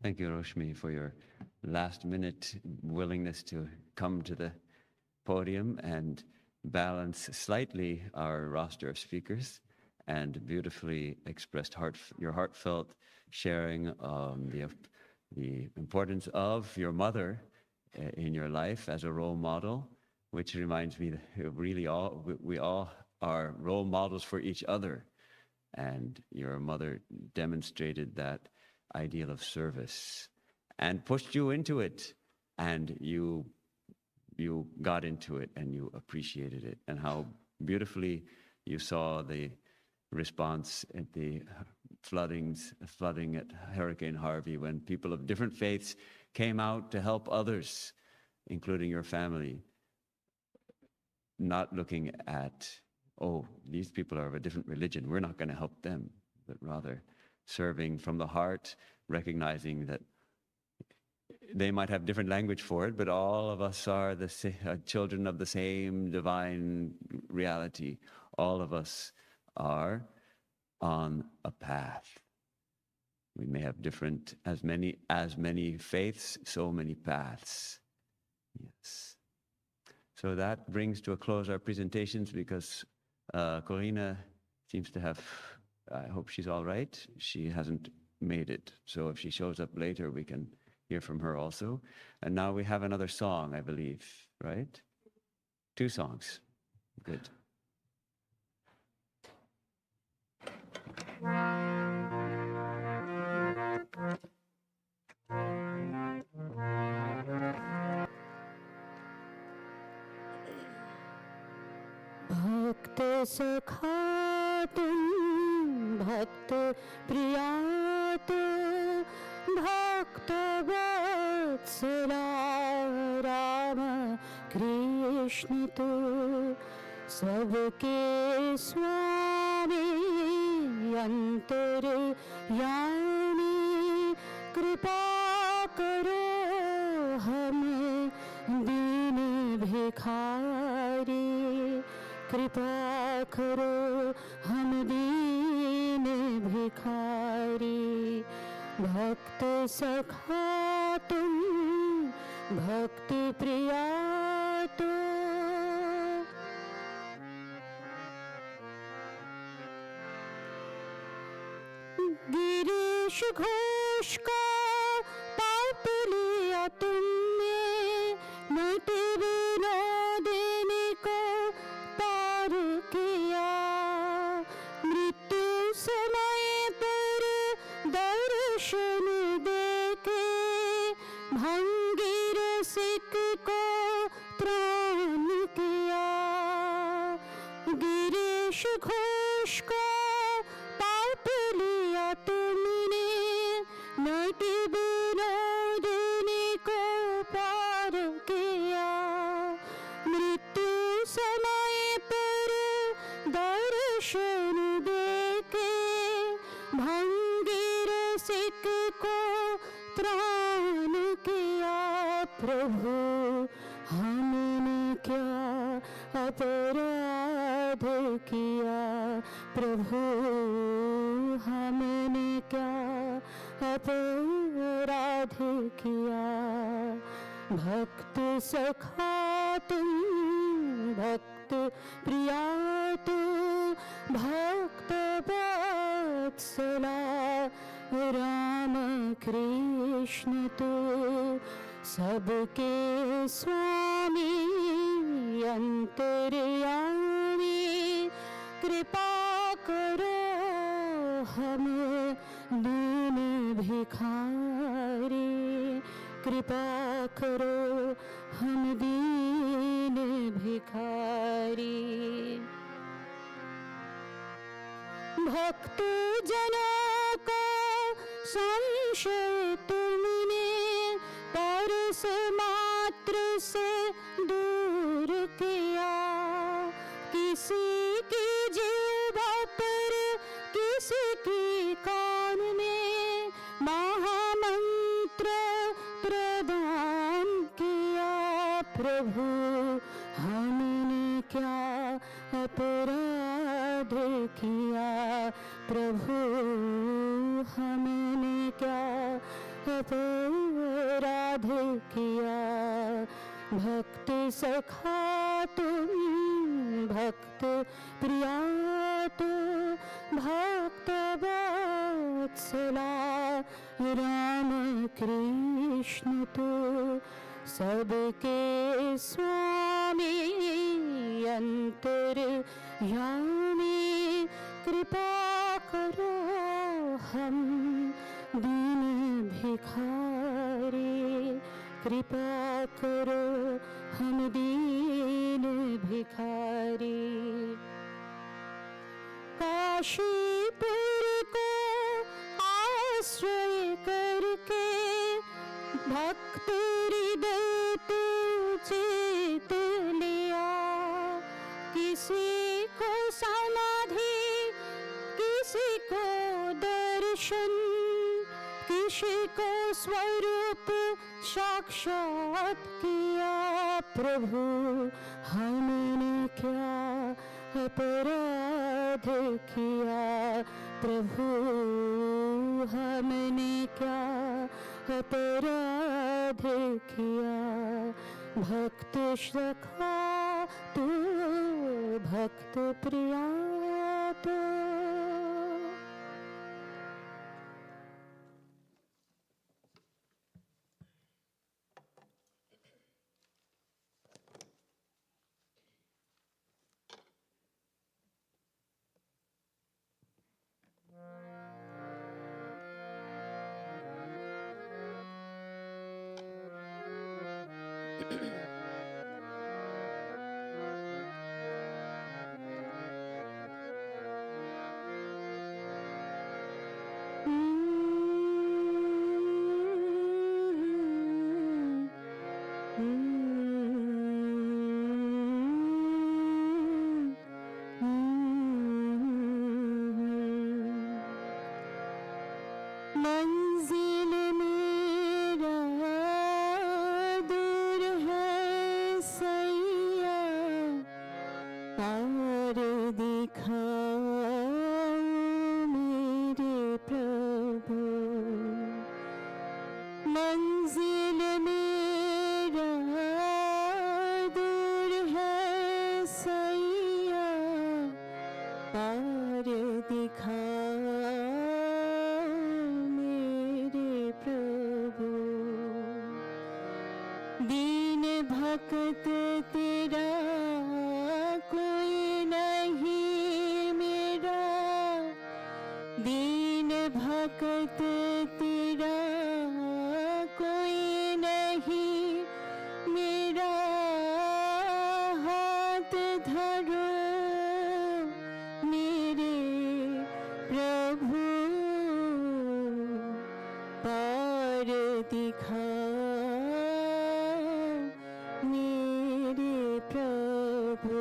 Thank you, Roshmi, for your last-minute willingness to come to the podium and balance slightly our roster of speakers and beautifully expressed your heartfelt sharing the importance of your mother in your life as a role model, which reminds me that really we all are role models for each other. And your mother demonstrated that ideal of service and pushed you into it, and you got into it and you appreciated it, and how beautifully you saw the response at the flooding at Hurricane Harvey when people of different faiths came out to help others, including your family, not looking at, oh, these people are of a different religion, we're not going to help them, but rather serving from the heart, recognizing that they might have different language for it, but all of us are the children of the same divine reality. All of us are on a path. We may have different, as many faiths, so many paths. Yes. So that brings to a close our presentations because Corina seems to have, I hope she's all right. She hasn't made it. So if she shows up later, we can hear from her also. And now we have another song, I believe, right? 2 songs. Good. भक्त सखा तुम भक्त प्रिया तो भक्त वत्सला राम कृष्ण तो सबके स्वामी अंतर्यामी कृपा करो हम दीन भिखारी कृपा करो हम दीन भिखारी भक्त सखा तुम भक्त प्रिया तो गिरीश घोष का पाप लिया तुमने नट विनोदिनी को पार किया मृत्यु समय पर दर्शन देके भंगी रसिक को त्राण किया गिरीश घोष का पाप लिया तुमने नट विनोदिनी को पार किया मृत्यु समय पर दर्शन देके भंगी रसिक को त्राण किया प्रभु हमने क्या अपराध अपराध किया प्रभु हमने क्या अपराध किया। भक्त सखा तुम भक्त प्रिया तू भक्त वत्सला राम कृष्ण तू सबके स्वामी अंतर्यामी कृपा करो हम दीन भिखारी कृपा करो हम दीन भिखारी। भक्त जनों को संशय तुमने परस मात्र से दूर किया। किसी की जीवा पर किसी की कान में महामंत्र प्रदान किया प्रभु हमने क्या अपराध किया प्रभु हमने क्या अपराध किया। भक्त सखा तुम भक्त प्रिया तू भक्त वत्सला राम कृष्ण तू सबके स्वामी अंतर्यामी कृपा करो हम दीन भिखारी कृपा करो हम दीन भिखारी। काशीपुर को आश्रय करके भक्त हृदय तू चेत लिया। किसी को समाधि किसी को दर्शन किसी को स्वरूप साक्षात किया प्रभु हमने क्या अपराध किया प्रभु हमने क्या अपराध किया। भक्त सखा तू भक्त प्रिया तू। मंजिल मेरा दूर है सैया पार दिखाओ मेरे प्रभु। मंजिल मेरा दूर है सैया पार दिखाओ दीन भक्त तेरा कोई नहीं मेरा दीन भक्त तेरा कोई नहीं मेरा हाथ धरो मेरे प्रभु पार दिखा मेरे प्रभु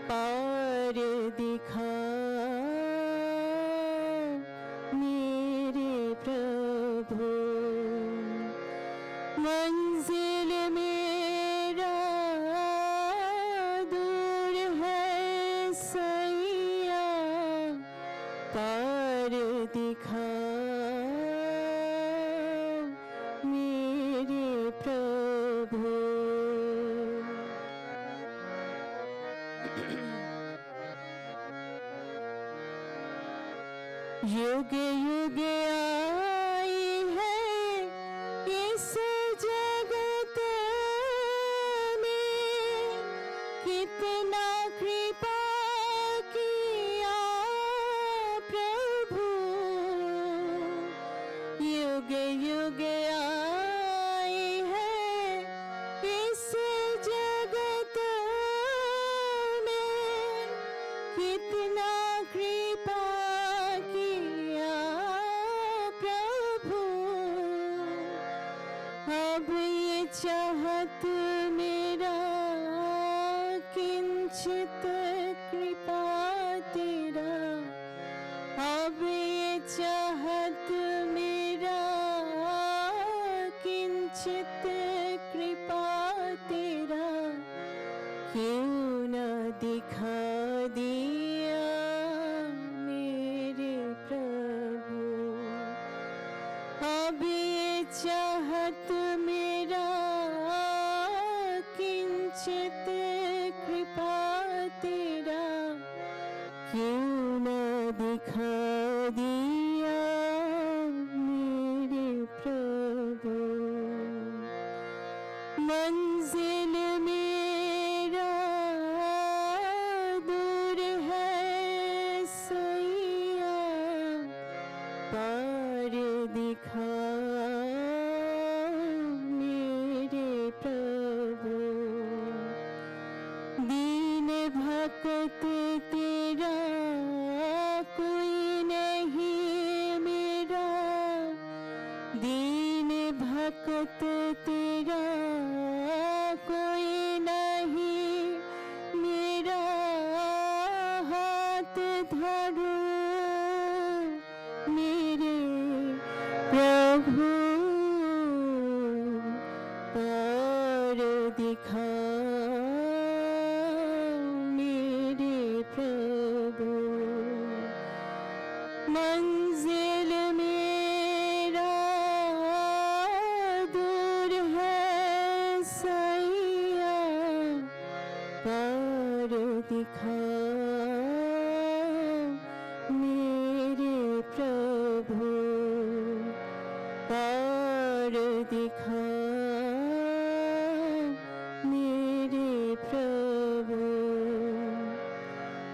पार दिखा मेरे प्रभु। मंजिल मेरा दूर है दिखा मेरे प्रभु युग युग आई है इस जगत में कितना कृपा किया प्रभु युग युग आई है इस जगत में कितना कृपा किया प्रभु अब ये चाहत मेरा किंचित कृपा तेरा अब ये चाहत मेरा किंचित कृपा तेरा क्यों न दिखा दिया मेरे प्रभु अब ये चाहत मेरा किंचित कृपा तेरा क्यों न दिखा दिया मेरे प्रभु मंजिल मेरा दूर है सैया पार दिखा मेरे प्रभु दीन भक्त तेरा कोई नहीं मेरा दीन भक्त तेरा कोई नहीं मेरा हाथ धरो मेरे प्रभु पार दिखा मेरे प्रभु मंजिल मेरा दूर है सैया पार दिखा मेरे प्रभु पार दिखा मेरे प्रभु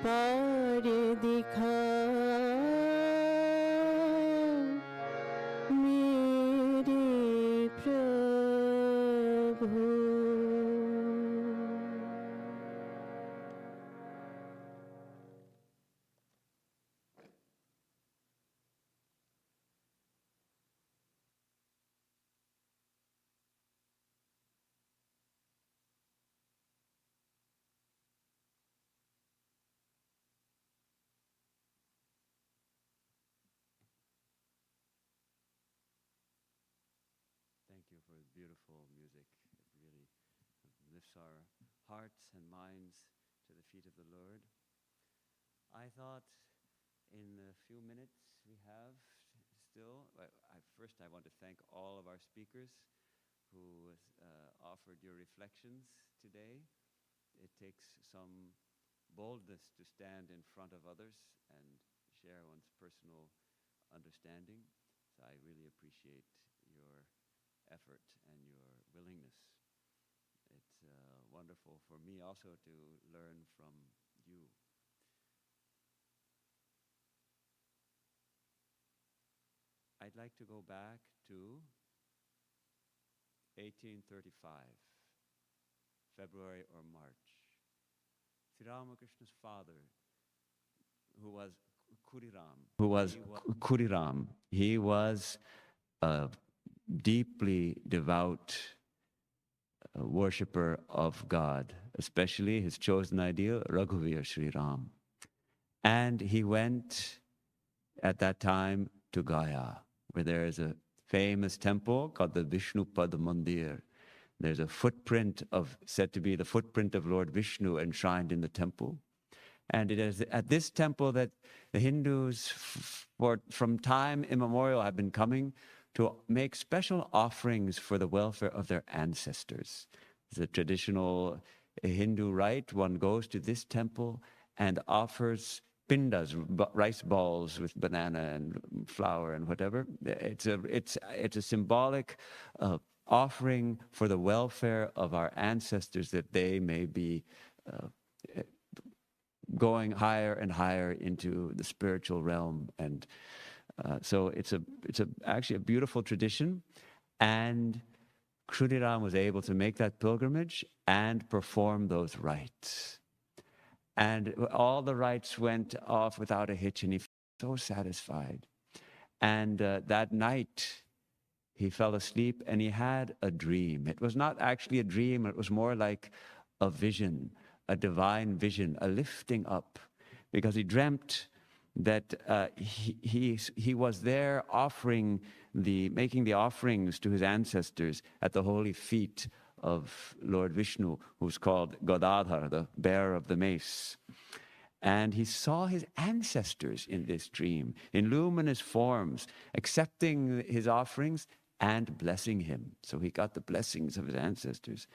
पार दिखा मेरे प्रभु Thank you for the beautiful music. It really lifts our hearts and minds to the feet of the Lord. I thought in the few minutes we have still, first I want to thank all of our speakers who offered your reflections today. It takes some boldness to stand in front of others and share one's personal understanding. So I really appreciate your effort and your willingness. It's wonderful for me also to learn from you. I'd like to go back to 1835, February or March. Sri Ramakrishna's father, who was Kuriram, he was a deeply devout worshipper of God, especially his chosen ideal, Raghuvir Sri Ram. And he went at that time to Gaya, where there is a famous temple called the Vishnupad Mandir. There's a footprint said to be the footprint of Lord Vishnu enshrined in the temple. And it is at this temple that the Hindus, from time immemorial, have been coming to make special offerings for the welfare of their ancestors. It's a traditional Hindu rite. One goes to this temple and offers pindas, rice balls with banana and flour and whatever. It's a symbolic offering for the welfare of our ancestors, that they may be going higher and higher into the spiritual realm. And so it's actually a beautiful tradition. And Khudiram was able to make that pilgrimage and perform those rites. And all the rites went off without a hitch, and he felt so satisfied. And that night, he fell asleep and he had a dream. It was not actually a dream, it was more like a vision, a divine vision, a lifting up, because he dreamt that he was there making the offerings to his ancestors at the holy feet of Lord Vishnu, who's called Godadhar, the bearer of the mace. And he saw his ancestors in this dream, in luminous forms, accepting his offerings and blessing him. So he got the blessings of his ancestors.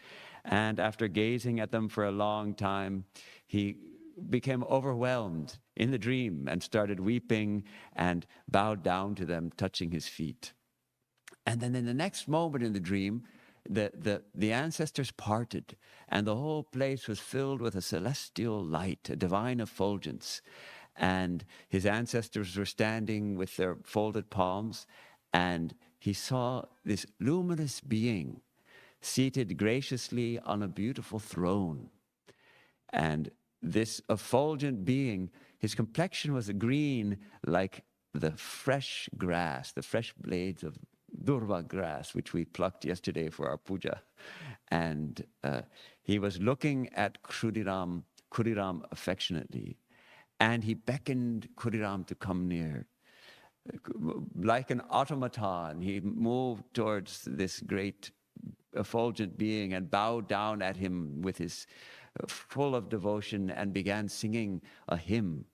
And after gazing at them for a long time, he became overwhelmed in the dream and started weeping and bowed down to them, touching his feet. And then in the next moment in the dream, the ancestors parted, and the whole place was filled with a celestial light, a divine effulgence. And his ancestors were standing with their folded palms, and he saw this luminous being seated graciously on a beautiful throne. And this effulgent being, his complexion was green like the fresh grass, the fresh blades of durva grass, which we plucked yesterday for our puja. And he was looking at Khudiram affectionately, and he beckoned Khudiram to come near. Like an automaton, he moved towards this great effulgent being and bowed down at him with his full of devotion and began singing a hymn.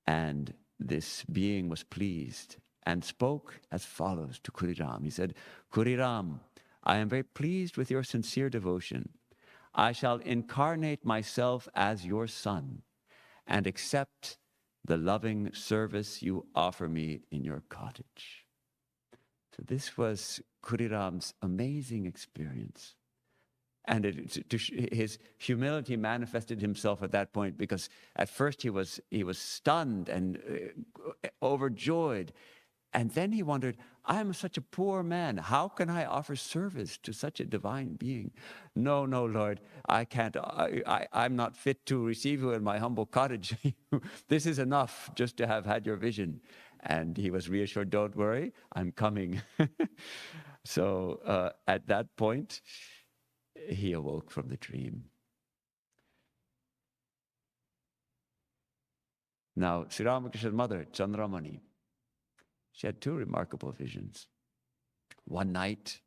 And this being was pleased and spoke as follows to Khudiram. He said, "Khudiram, I am very pleased with your sincere devotion. I shall incarnate myself as your son and accept the loving service you offer me in your cottage." So this was Khudiram's amazing experience. And his humility manifested himself at that point, because at first he was stunned and overjoyed. And then he wondered, I am such a poor man. How can I offer service to such a divine being? No, Lord, I can't. I'm not fit to receive you in my humble cottage. This is enough just to have had your vision. And he was reassured, don't worry, I'm coming. So at that point, he awoke from the dream. Now, Sri Ramakrishna's mother, Chandramani, she had two remarkable visions. One night,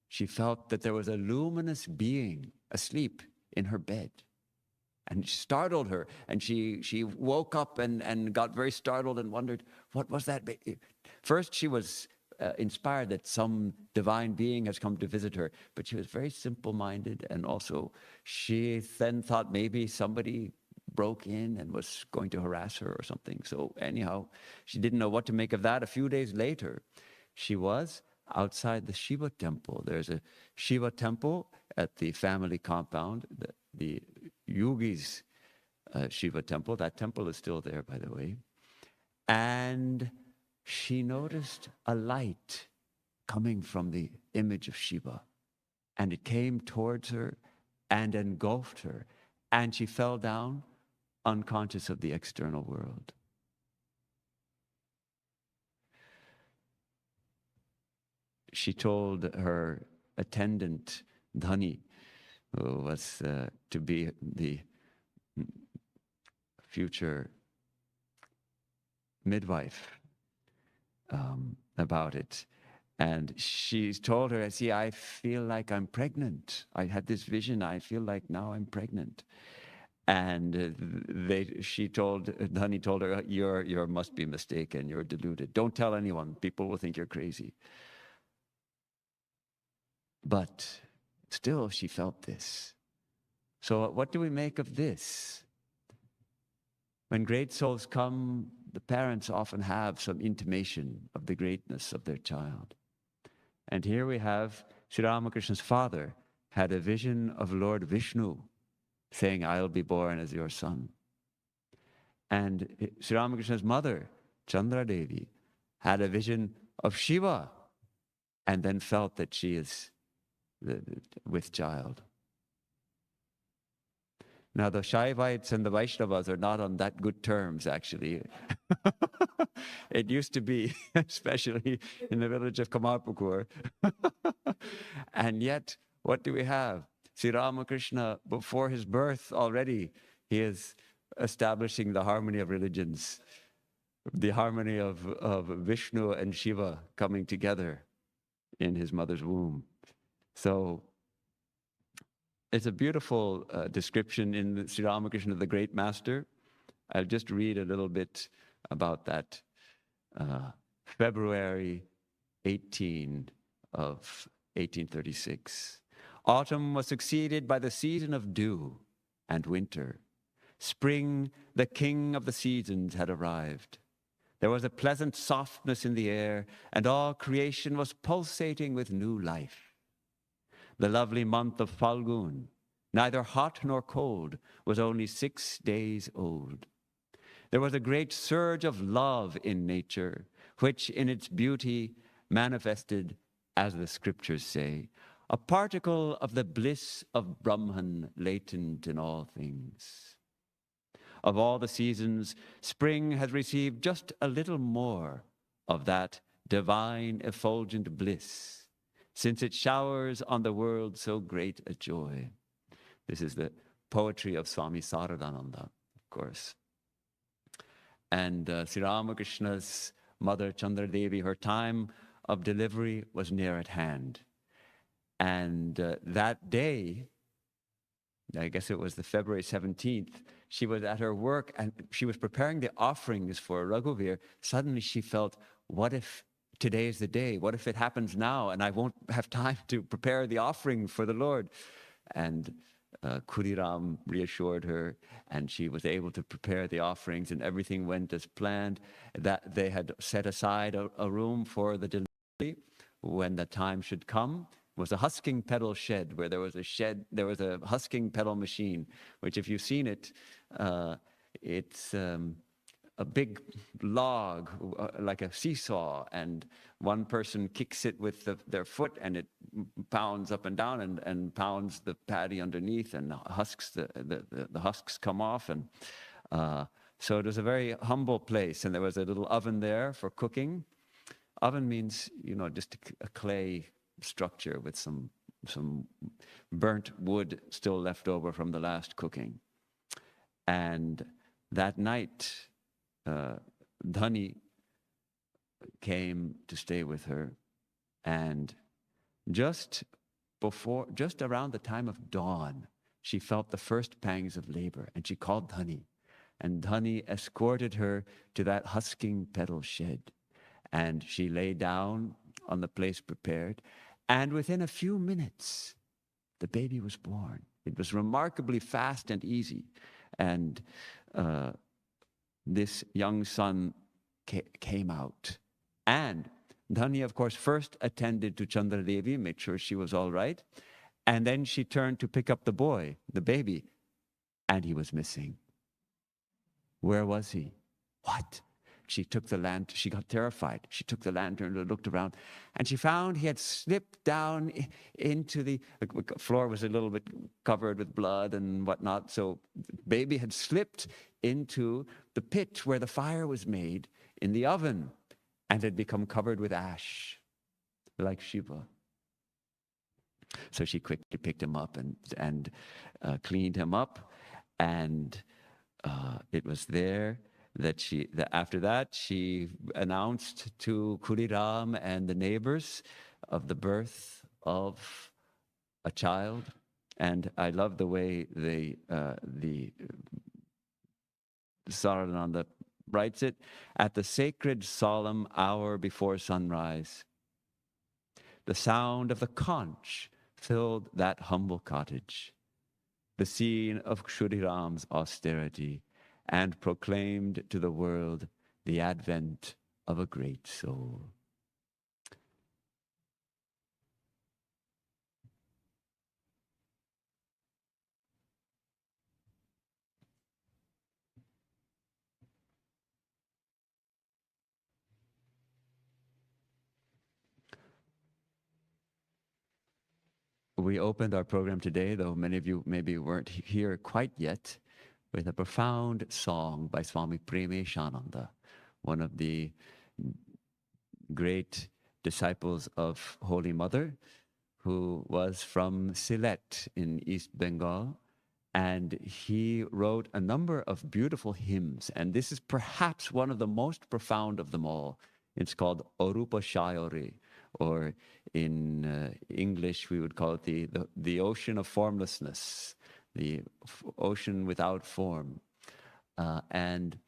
she felt that there was a luminous being asleep in her bed. And it startled her, and she woke up and got very startled and wondered, what was that? First, she was inspired that some divine being has come to visit her, but she was very simple-minded, and also she then thought maybe somebody broke in and was going to harass her or something. So anyhow, she didn't know what to make of that. A few days later, she was outside the Shiva temple. There's a Shiva temple at the family compound, the Yogis Shiva temple. That temple is still there, by the way. And she noticed a light coming from the image of Shiva. And it came towards her and engulfed her. And she fell down, unconscious of the external world. She told her attendant, Dhani, who was to be the future midwife, about it. And she told her, see, I feel like I'm pregnant. I had this vision. I feel like now I'm pregnant. And Dhani told her, you must be mistaken, you're deluded. Don't tell anyone, people will think you're crazy. But still she felt this. So what do we make of this? When great souls come, the parents often have some intimation of the greatness of their child. And here we have Sri Ramakrishna's father had a vision of Lord Vishnu saying, I'll be born as your son. And Sri Ramakrishna's mother, Chandra Devi, had a vision of Shiva and then felt that she is with child. Now, the Shaivites and the Vaishnavas are not on that good terms, actually. It used to be, especially in the village of Kamarpukur. And yet, what do we have? Sri Ramakrishna, before his birth already, he is establishing the harmony of religions, the harmony of Vishnu and Shiva coming together in his mother's womb. So, it's a beautiful description in the Sri Ramakrishna, the Great Master. I'll just read a little bit about that. February 18 of 1836. Autumn was succeeded by the season of dew and winter. Spring, the king of the seasons, had arrived. There was a pleasant softness in the air, and all creation was pulsating with new life. The lovely month of Falgun, neither hot nor cold, was only 6 days old. There was a great surge of love in nature, which in its beauty manifested, as the scriptures say, a particle of the bliss of Brahman latent in all things. Of all the seasons, spring has received just a little more of that divine effulgent bliss, since it showers on the world so great a joy. This is the poetry of Swami Saradananda, of course. And Sri Ramakrishna's mother, Chandra Devi, her time of delivery was near at hand. And that day, I guess it was the February 17th, she was at her work and she was preparing the offerings for Raghuvir. Suddenly she felt, what if today is the day? What if it happens now and I won't have time to prepare the offering for the Lord? And Khudiram reassured her, and she was able to prepare the offerings, and everything went as planned. That they had set aside a room for the delivery when the time should come. It was a husking pedal shed where there was a husking pedal machine, which if you've seen it, it's a big log, like a seesaw, and one person kicks it with their foot and it pounds up and down and pounds the paddy underneath, and husks the husks come off. And so it was a very humble place, and there was a little oven there for cooking. Oven means, just a clay structure with some burnt wood still left over from the last cooking. And that night, Dhani came to stay with her, and just around the time of dawn, she felt the first pangs of labor, and she called Dhani, and Dhani escorted her to that husking pedal shed, and she lay down on the place prepared, and within a few minutes, the baby was born. It was remarkably fast and easy, and this young son came out. And Dhani, of course, first attended to Chandra Devi, made sure she was all right. And then she turned to pick up the boy, the baby, and he was missing. Where was he? What? She took the lantern. She got terrified. She took the lantern and looked around, and she found he had slipped down into the floor. Was a little bit covered with blood and whatnot. So baby had slipped into the pit where the fire was made in the oven, and had become covered with ash, like Shiva. So she quickly picked him up and cleaned him up, and it was there that after that she announced to Khudiram and the neighbors of the birth of a child, And I love the way the Sarananda writes it. At the sacred solemn hour before sunrise, the sound of the conch filled that humble cottage, the scene of Kshudiram's austerity, and proclaimed to the world the advent of a great soul. We opened our program today, though many of you maybe weren't here quite yet, with a profound song by Swami Premeshananda, one of the great disciples of Holy Mother, who was from Sylhet in East Bengal. And he wrote a number of beautiful hymns, and this is perhaps one of the most profound of them all. It's called Orupa Shayori, or in English we would call it the ocean of formlessness, the ocean without form. And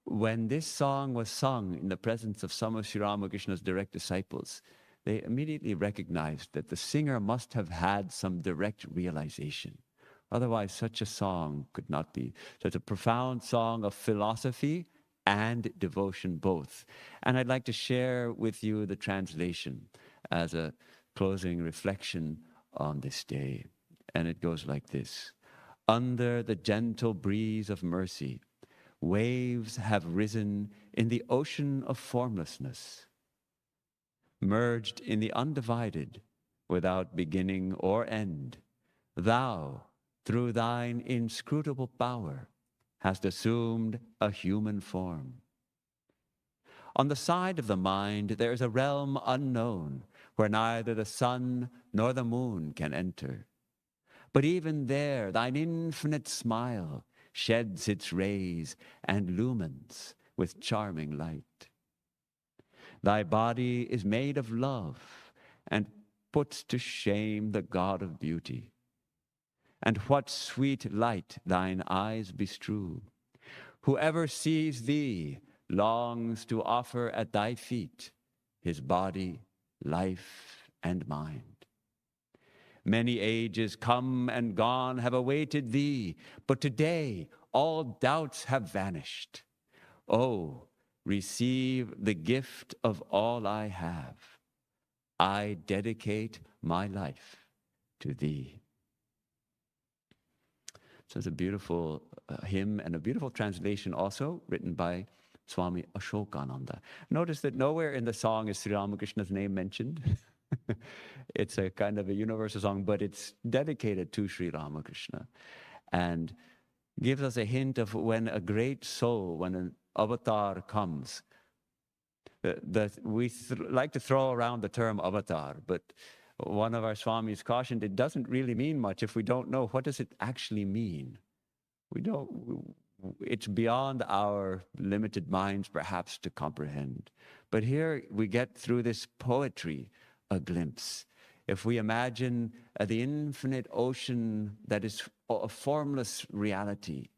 when this song was sung in the presence of some of Sri Ramakrishna's direct disciples, they immediately recognized that the singer must have had some direct realization. Otherwise, such a song could not be. So it's a profound song of philosophy and devotion both. And I'd like to share with you the translation as a closing reflection on this day. And it goes like this. Under the gentle breeze of mercy, waves have risen in the ocean of formlessness, merged in the undivided, without beginning or end. Thou, through thine inscrutable power, hast assumed a human form. On the side of the mind, there is a realm unknown, where neither the sun nor the moon can enter. But even there, thine infinite smile sheds its rays and lumines with charming light. Thy body is made of love and puts to shame the God of beauty. And what sweet light thine eyes bestrew! Whoever sees thee longs to offer at thy feet his body, life, and mind. Many ages come and gone have awaited thee, but today all doubts have vanished. Oh, receive the gift of all I have. I dedicate my life to thee. So it's a beautiful hymn and a beautiful translation also written by Swami Ashokananda. Notice that nowhere in the song is Sri Ramakrishna's name mentioned. It's a kind of a universal song, but it's dedicated to Sri Ramakrishna and gives us a hint of when a great soul, when an avatar comes. We like to throw around the term avatar, but one of our Swamis cautioned it doesn't really mean much if we don't know what does it actually mean. It's beyond our limited minds perhaps to comprehend. But here we get through this poetry a glimpse. If we imagine the infinite ocean that is a formless reality,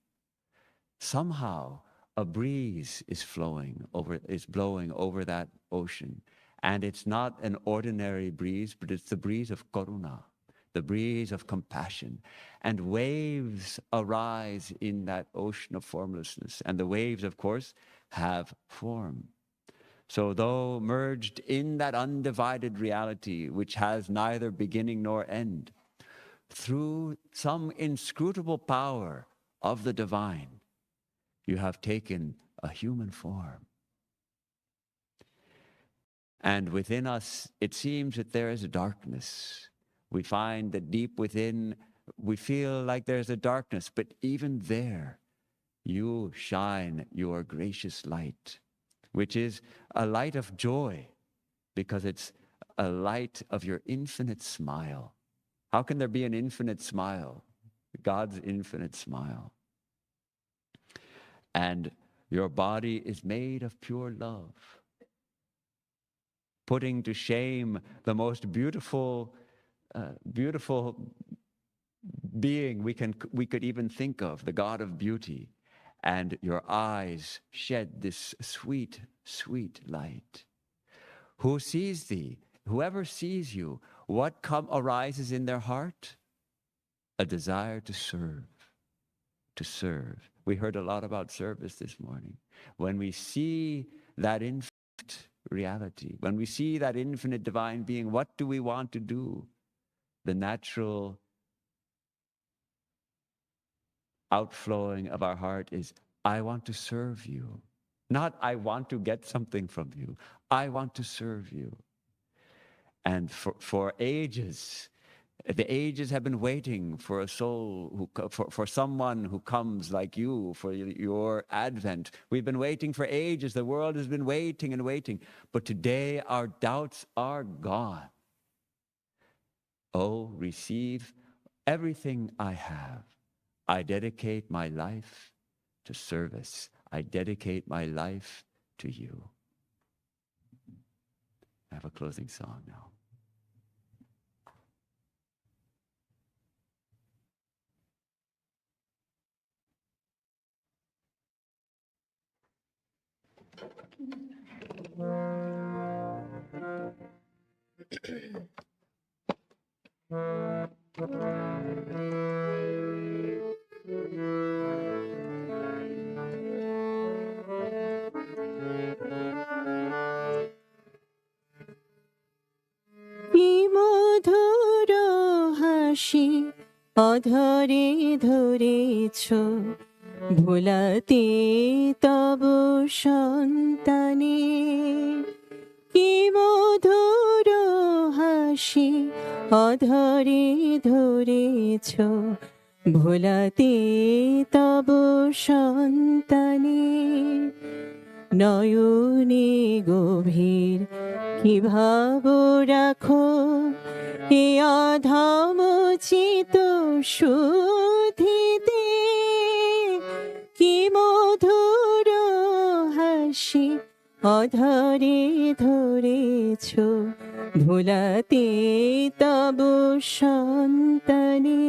somehow a breeze is blowing over that ocean. And it's not an ordinary breeze, but it's the breeze of karuna, the breeze of compassion. And waves arise in that ocean of formlessness. And the waves, of course, have form. So though merged in that undivided reality, which has neither beginning nor end, through some inscrutable power of the divine, you have taken a human form. And within us, it seems that there is a darkness. We find that deep within, we feel like there's a darkness, but even there, you shine your gracious light, which is a light of joy, because it's a light of your infinite smile. How can there be an infinite smile? God's infinite smile. And your body is made of pure love, putting to shame the most beautiful being we could even think of, the God of beauty, and your eyes shed this sweet, sweet light. Who sees thee? Whoever sees you, what arises in their heart? A desire to serve, to serve. We heard a lot about service this morning. When we see that infinite reality, when we see that infinite divine being, what do we want to do? The natural outflowing of our heart is, I want to serve you. Not, I want to get something from you. I want to serve you. And for ages, the ages have been waiting for a soul, for someone who comes like you, for your advent. We've been waiting for ages. The world has been waiting and waiting. But today our doubts are gone. Oh, receive everything I have. I dedicate my life to service. I dedicate my life to you. I have a closing song now. কি মধুর হাসি অধরে ধরেছ, ভোলাতে তব সন্তানে। কি মধুর হাসি অধরে ধরেছ, ভোলাতে তব সন্তানে। নয়নে গভীর কি ভাব রাখো, এ অধম চিত শুদ্ধিতে। কি মধুর হাসি অধরে ধরেছ, ভোলাতে তব সন্তানে।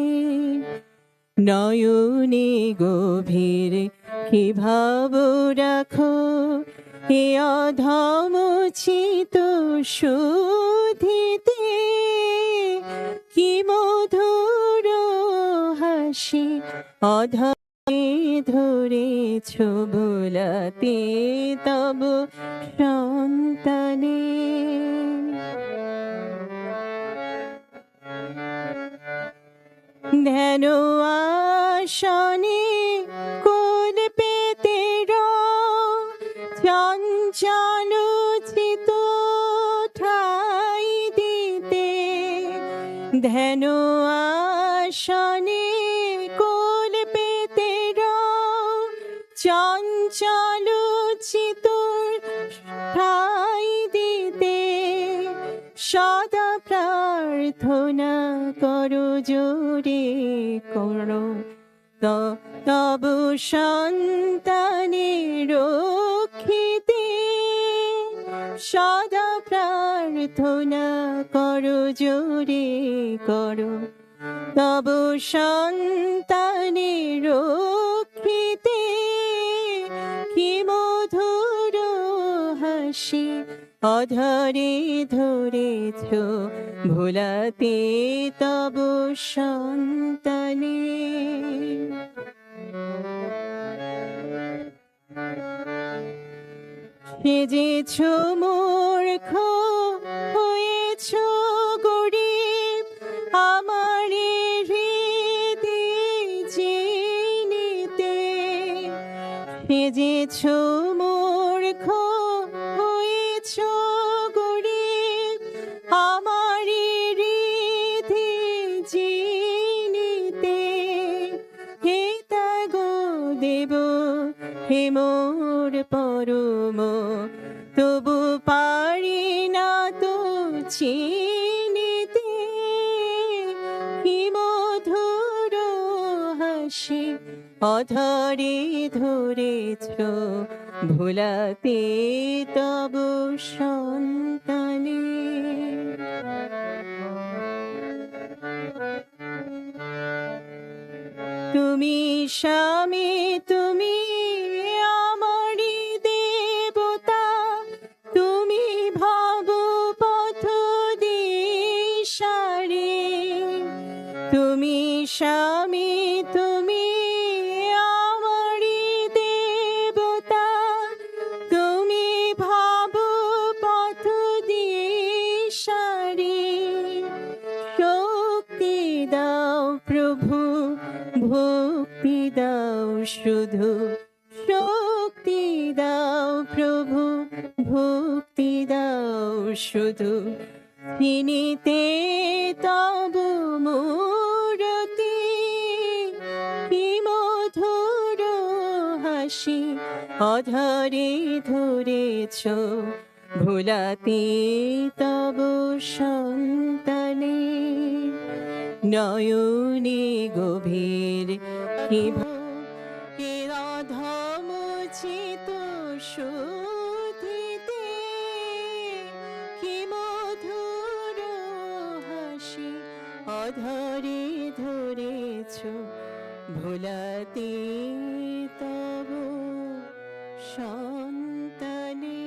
নয়নে গভীর কি ভাব রাখো, এ অধম চিত শুদ্ধিতে। কি মধুর হাসি অধরে ধরেছ, ভোলাতে তব সন্তানে। ধ্যান আসনে কোল পেতে চঞ্চল চিত ঠাই দিতে। ধ্যান আসনে কোল পেতে চঞ্চল চিত ঠাই দিতে। সদা প্রার্থনা করো জোরে করো, তব সন্তানে রক্ষিতে। সদা প্রার্থনা করো জোরে করো, তব সন্তানে রক্ষিতে। কি মধুর হাসি অধরে ধরেছ, ভোলাতে তব সন্তানে। সেজেছ মূর্খ হয়েছ গরিব, আমার হৃদে চিনিতে। সেজেছ মূর্খ হয়েছ গরিব, আমার হৃদে চিনিতে। হে তাগো দেব হে মোর পরম, তবু পারি না তো চিনিতে। কি মধুর হাসি অধরে ধরেছ, ভোলাতে তব সন্তানে। তুমি স্বামী তুমি আমারি দেবতা, তুমি ভাব পথ দিশারি। তুমি স্বামী তুমি আমারি দেবতা, তুমি ভাব পথ দিশারি। শক্তি দাও প্রভু ভক্তি দাও শুধু, শক্তি দাও প্রভু ভক্তি দাও শুধু। চিনিতে তব মূরতি, কি মধুর হাসি অধরে ধরেছ, ভোলাতে তব সন্তানে। নয়নে গভীর অধমচিত শুদ্ধিতে, কি মধুর হাসি অধরে ধরেছ, ভোলাতে তব সন্তানে।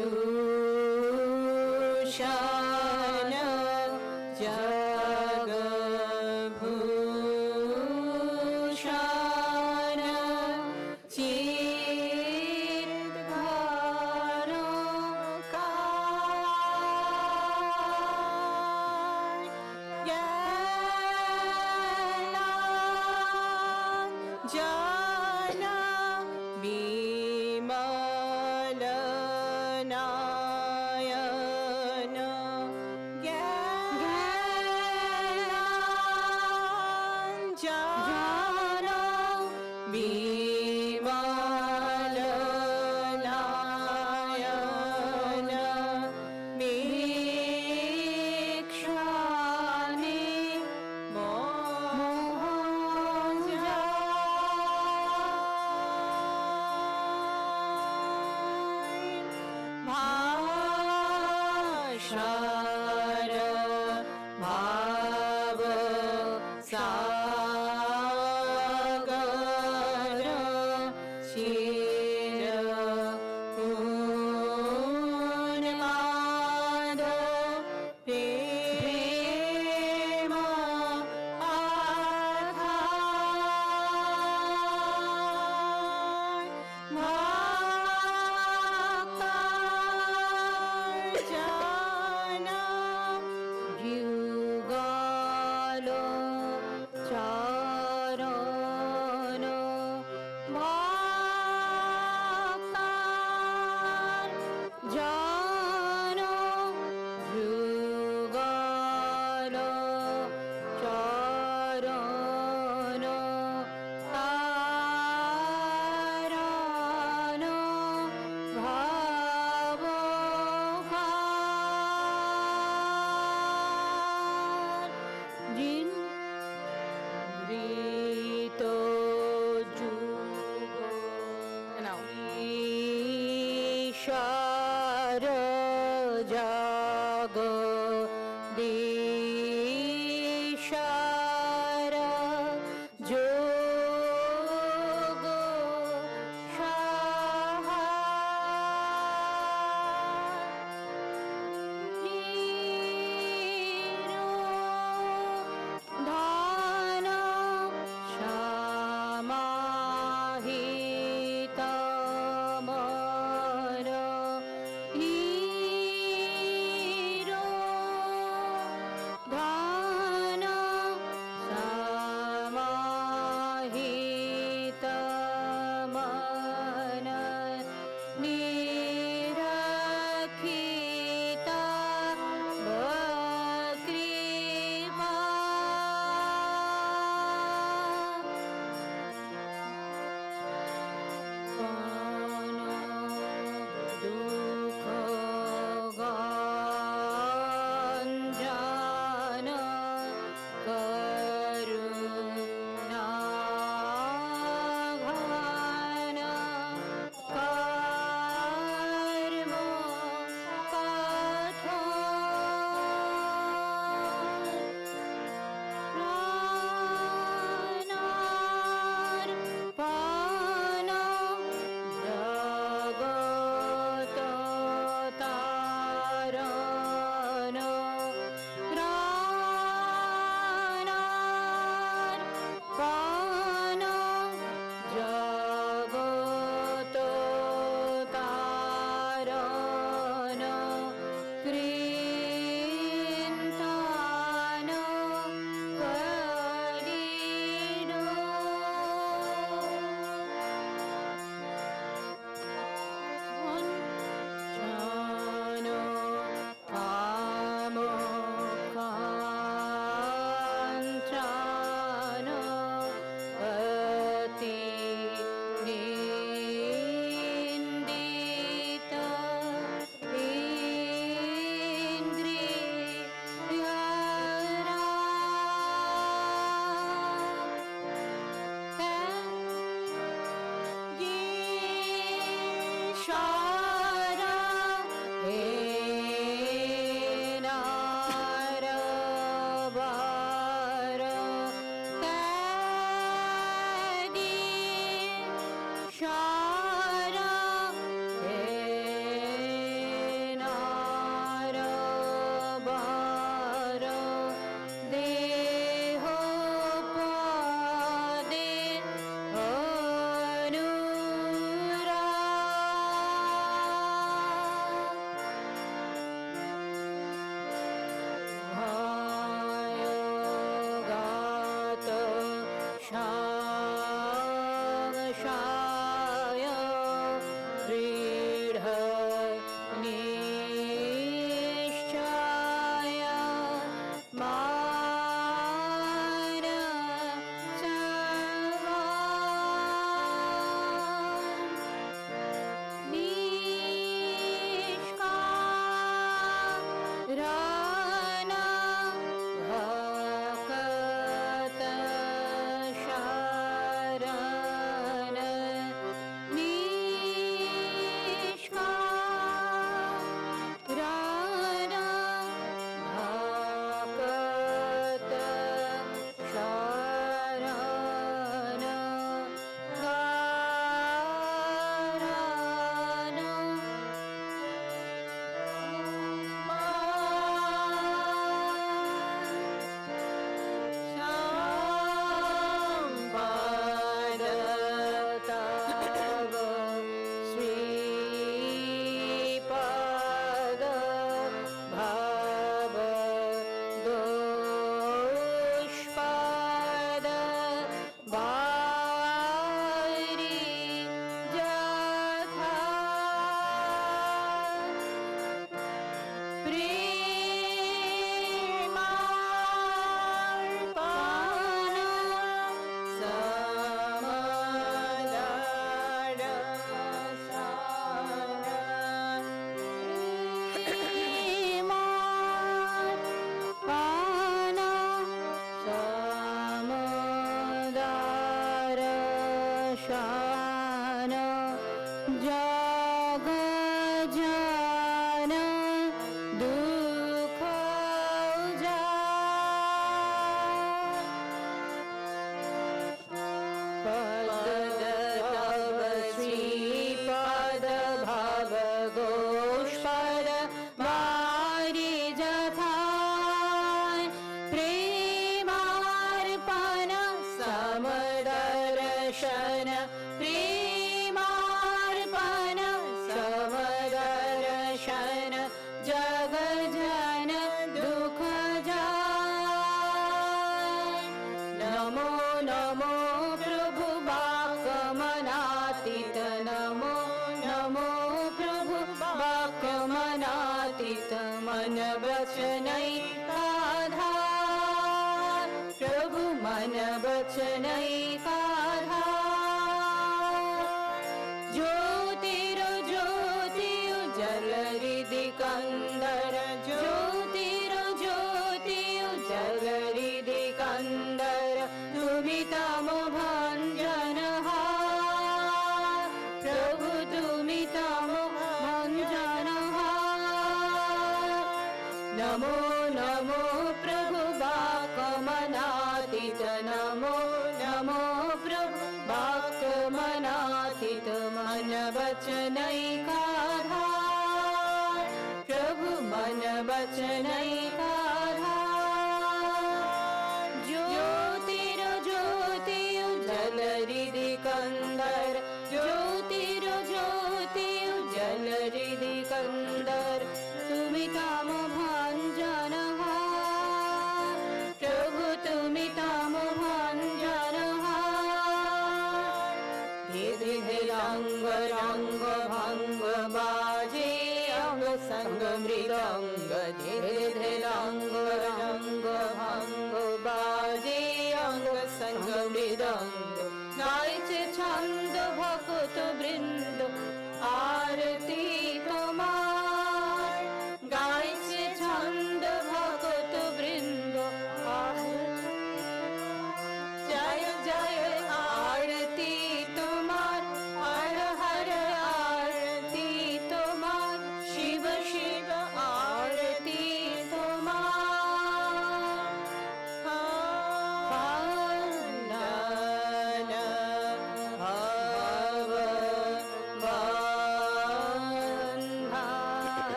ভূষণ জগভূষণ চিদ্ঘন জ্ঞান বিমল নয়ন জ্ঞান বিমল নয়ন বিক্ষণে ভাষার ভাব সাগর চির উন্মাদ প্রেম আধার ভক্তার্চনা যুগল চরণ ভক্তার্চনা যুগল চরণ তারণ ভাব ঋত যুগ ঈশ্বর জাগ দিশার যোগ ধন সমাহিত মর ধন সমাহিত মন নিরখিত কৃপা দুঃখ গঞ্জন করুণা ঘন কর্ম প্রাণার্পণ জগত তারণ প্রাণার্পণ জগত তারণ কৃন্তান করিল জন কাম কাঞ্চন অতি নিন্দিত ইন্দ্রিয়ারা নারবার ত্যাগী সারা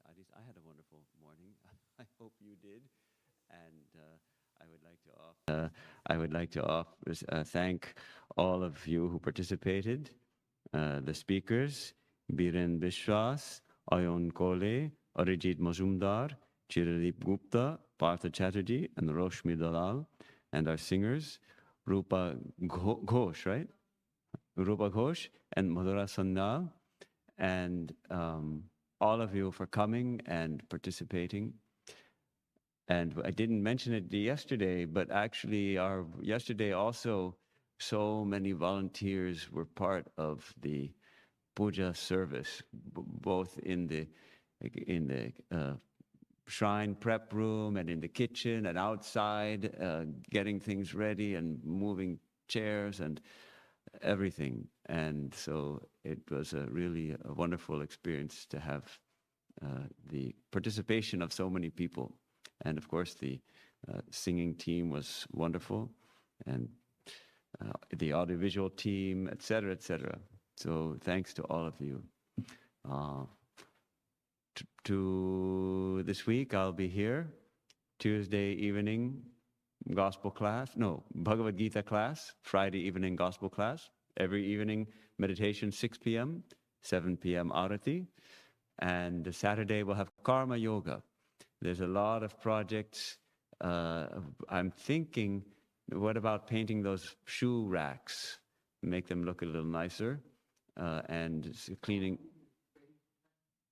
at least I had a wonderful morning. I hope you did. And I would like to thank all of you who participated, the speakers, Biren Bishwas, Ayon Kole, Arijit Mazumdar, Chiradeep Gupta, Partha Chatterjee, and Roshmi Dalal, and our singers, Rupa Ghosh, right? Rupa Ghosh and Madhura Sandal, and all of you for coming and participating. And I didn't mention it yesterday, but actually yesterday also, so many volunteers were part of the puja service, both in the shrine prep room and in the kitchen and outside, getting things ready and moving chairs and everything. And so it was really a wonderful experience to have the participation of so many people. And of course, the singing team was wonderful, and the audiovisual team, et cetera, et cetera. So thanks to all of you. To this week, I'll be here Tuesday evening gospel class, no, Bhagavad Gita class, Friday evening gospel class, every evening meditation 6 p.m., 7 p.m. Arati, and Saturday we'll have Karma Yoga. There's a lot of projects. I'm thinking, what about painting those shoe racks, make them look a little nicer, and cleaning,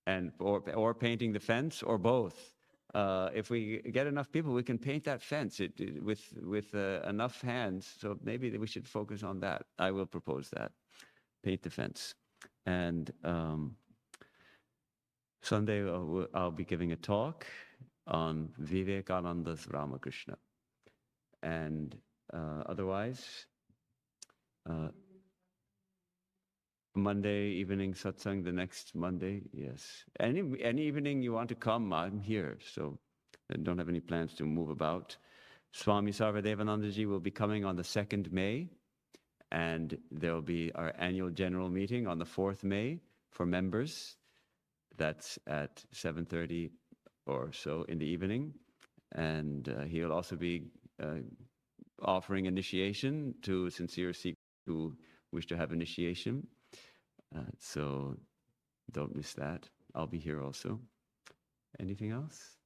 and or painting the fence, or both. If we get enough people, we can paint that fence with enough hands. So maybe we should focus on that. I will propose that, paint the fence. And Sunday I'll be giving a talk on Vivekananda's Ramakrishna. And otherwise, Monday evening satsang, the next Monday, yes. Any evening you want to come, I'm here. So I don't have any plans to move about. Swami Sarvadevanandaji will be coming on the 2nd May, and there will be our annual general meeting on the 4th May for members. That's at 7:30 or so in the evening. And he'll also be offering initiation to sincere seekers who wish to have initiation. So don't miss that. I'll be here also. Anything else?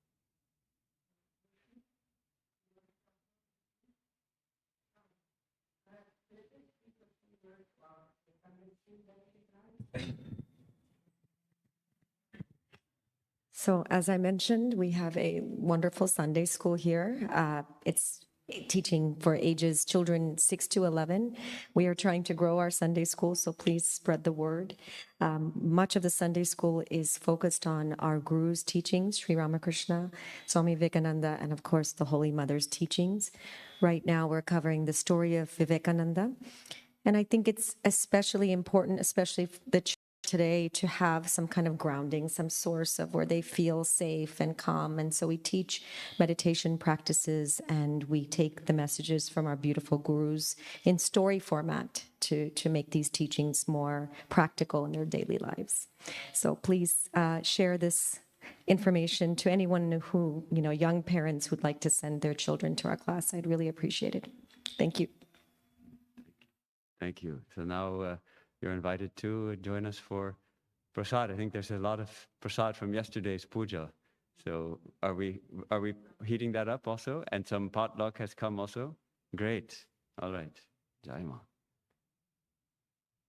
So as I mentioned, we have a wonderful Sunday school here. It's teaching for ages children 6 to 11. We are trying to grow our Sunday school, so please spread the word. Much of the Sunday school is focused on our Guru's teachings, Sri Ramakrishna, Swami Vivekananda, and of course the Holy Mother's teachings. Right now we're covering the story of Vivekananda. And I think it's especially important, especially the church today, to have some kind of grounding, some source of where they feel safe and calm. And so we teach meditation practices, and we take the messages from our beautiful gurus in story format to make these teachings more practical in their daily lives. So please share this information to anyone who, young parents who'd like to send their children to our class. I'd really appreciate it. Thank you. Thank you. So now you're invited to join us for prasad. I think there's a lot of prasad from yesterday's puja. So are we heating that up also? And some potluck has come also? Great. All right. Jai Ma.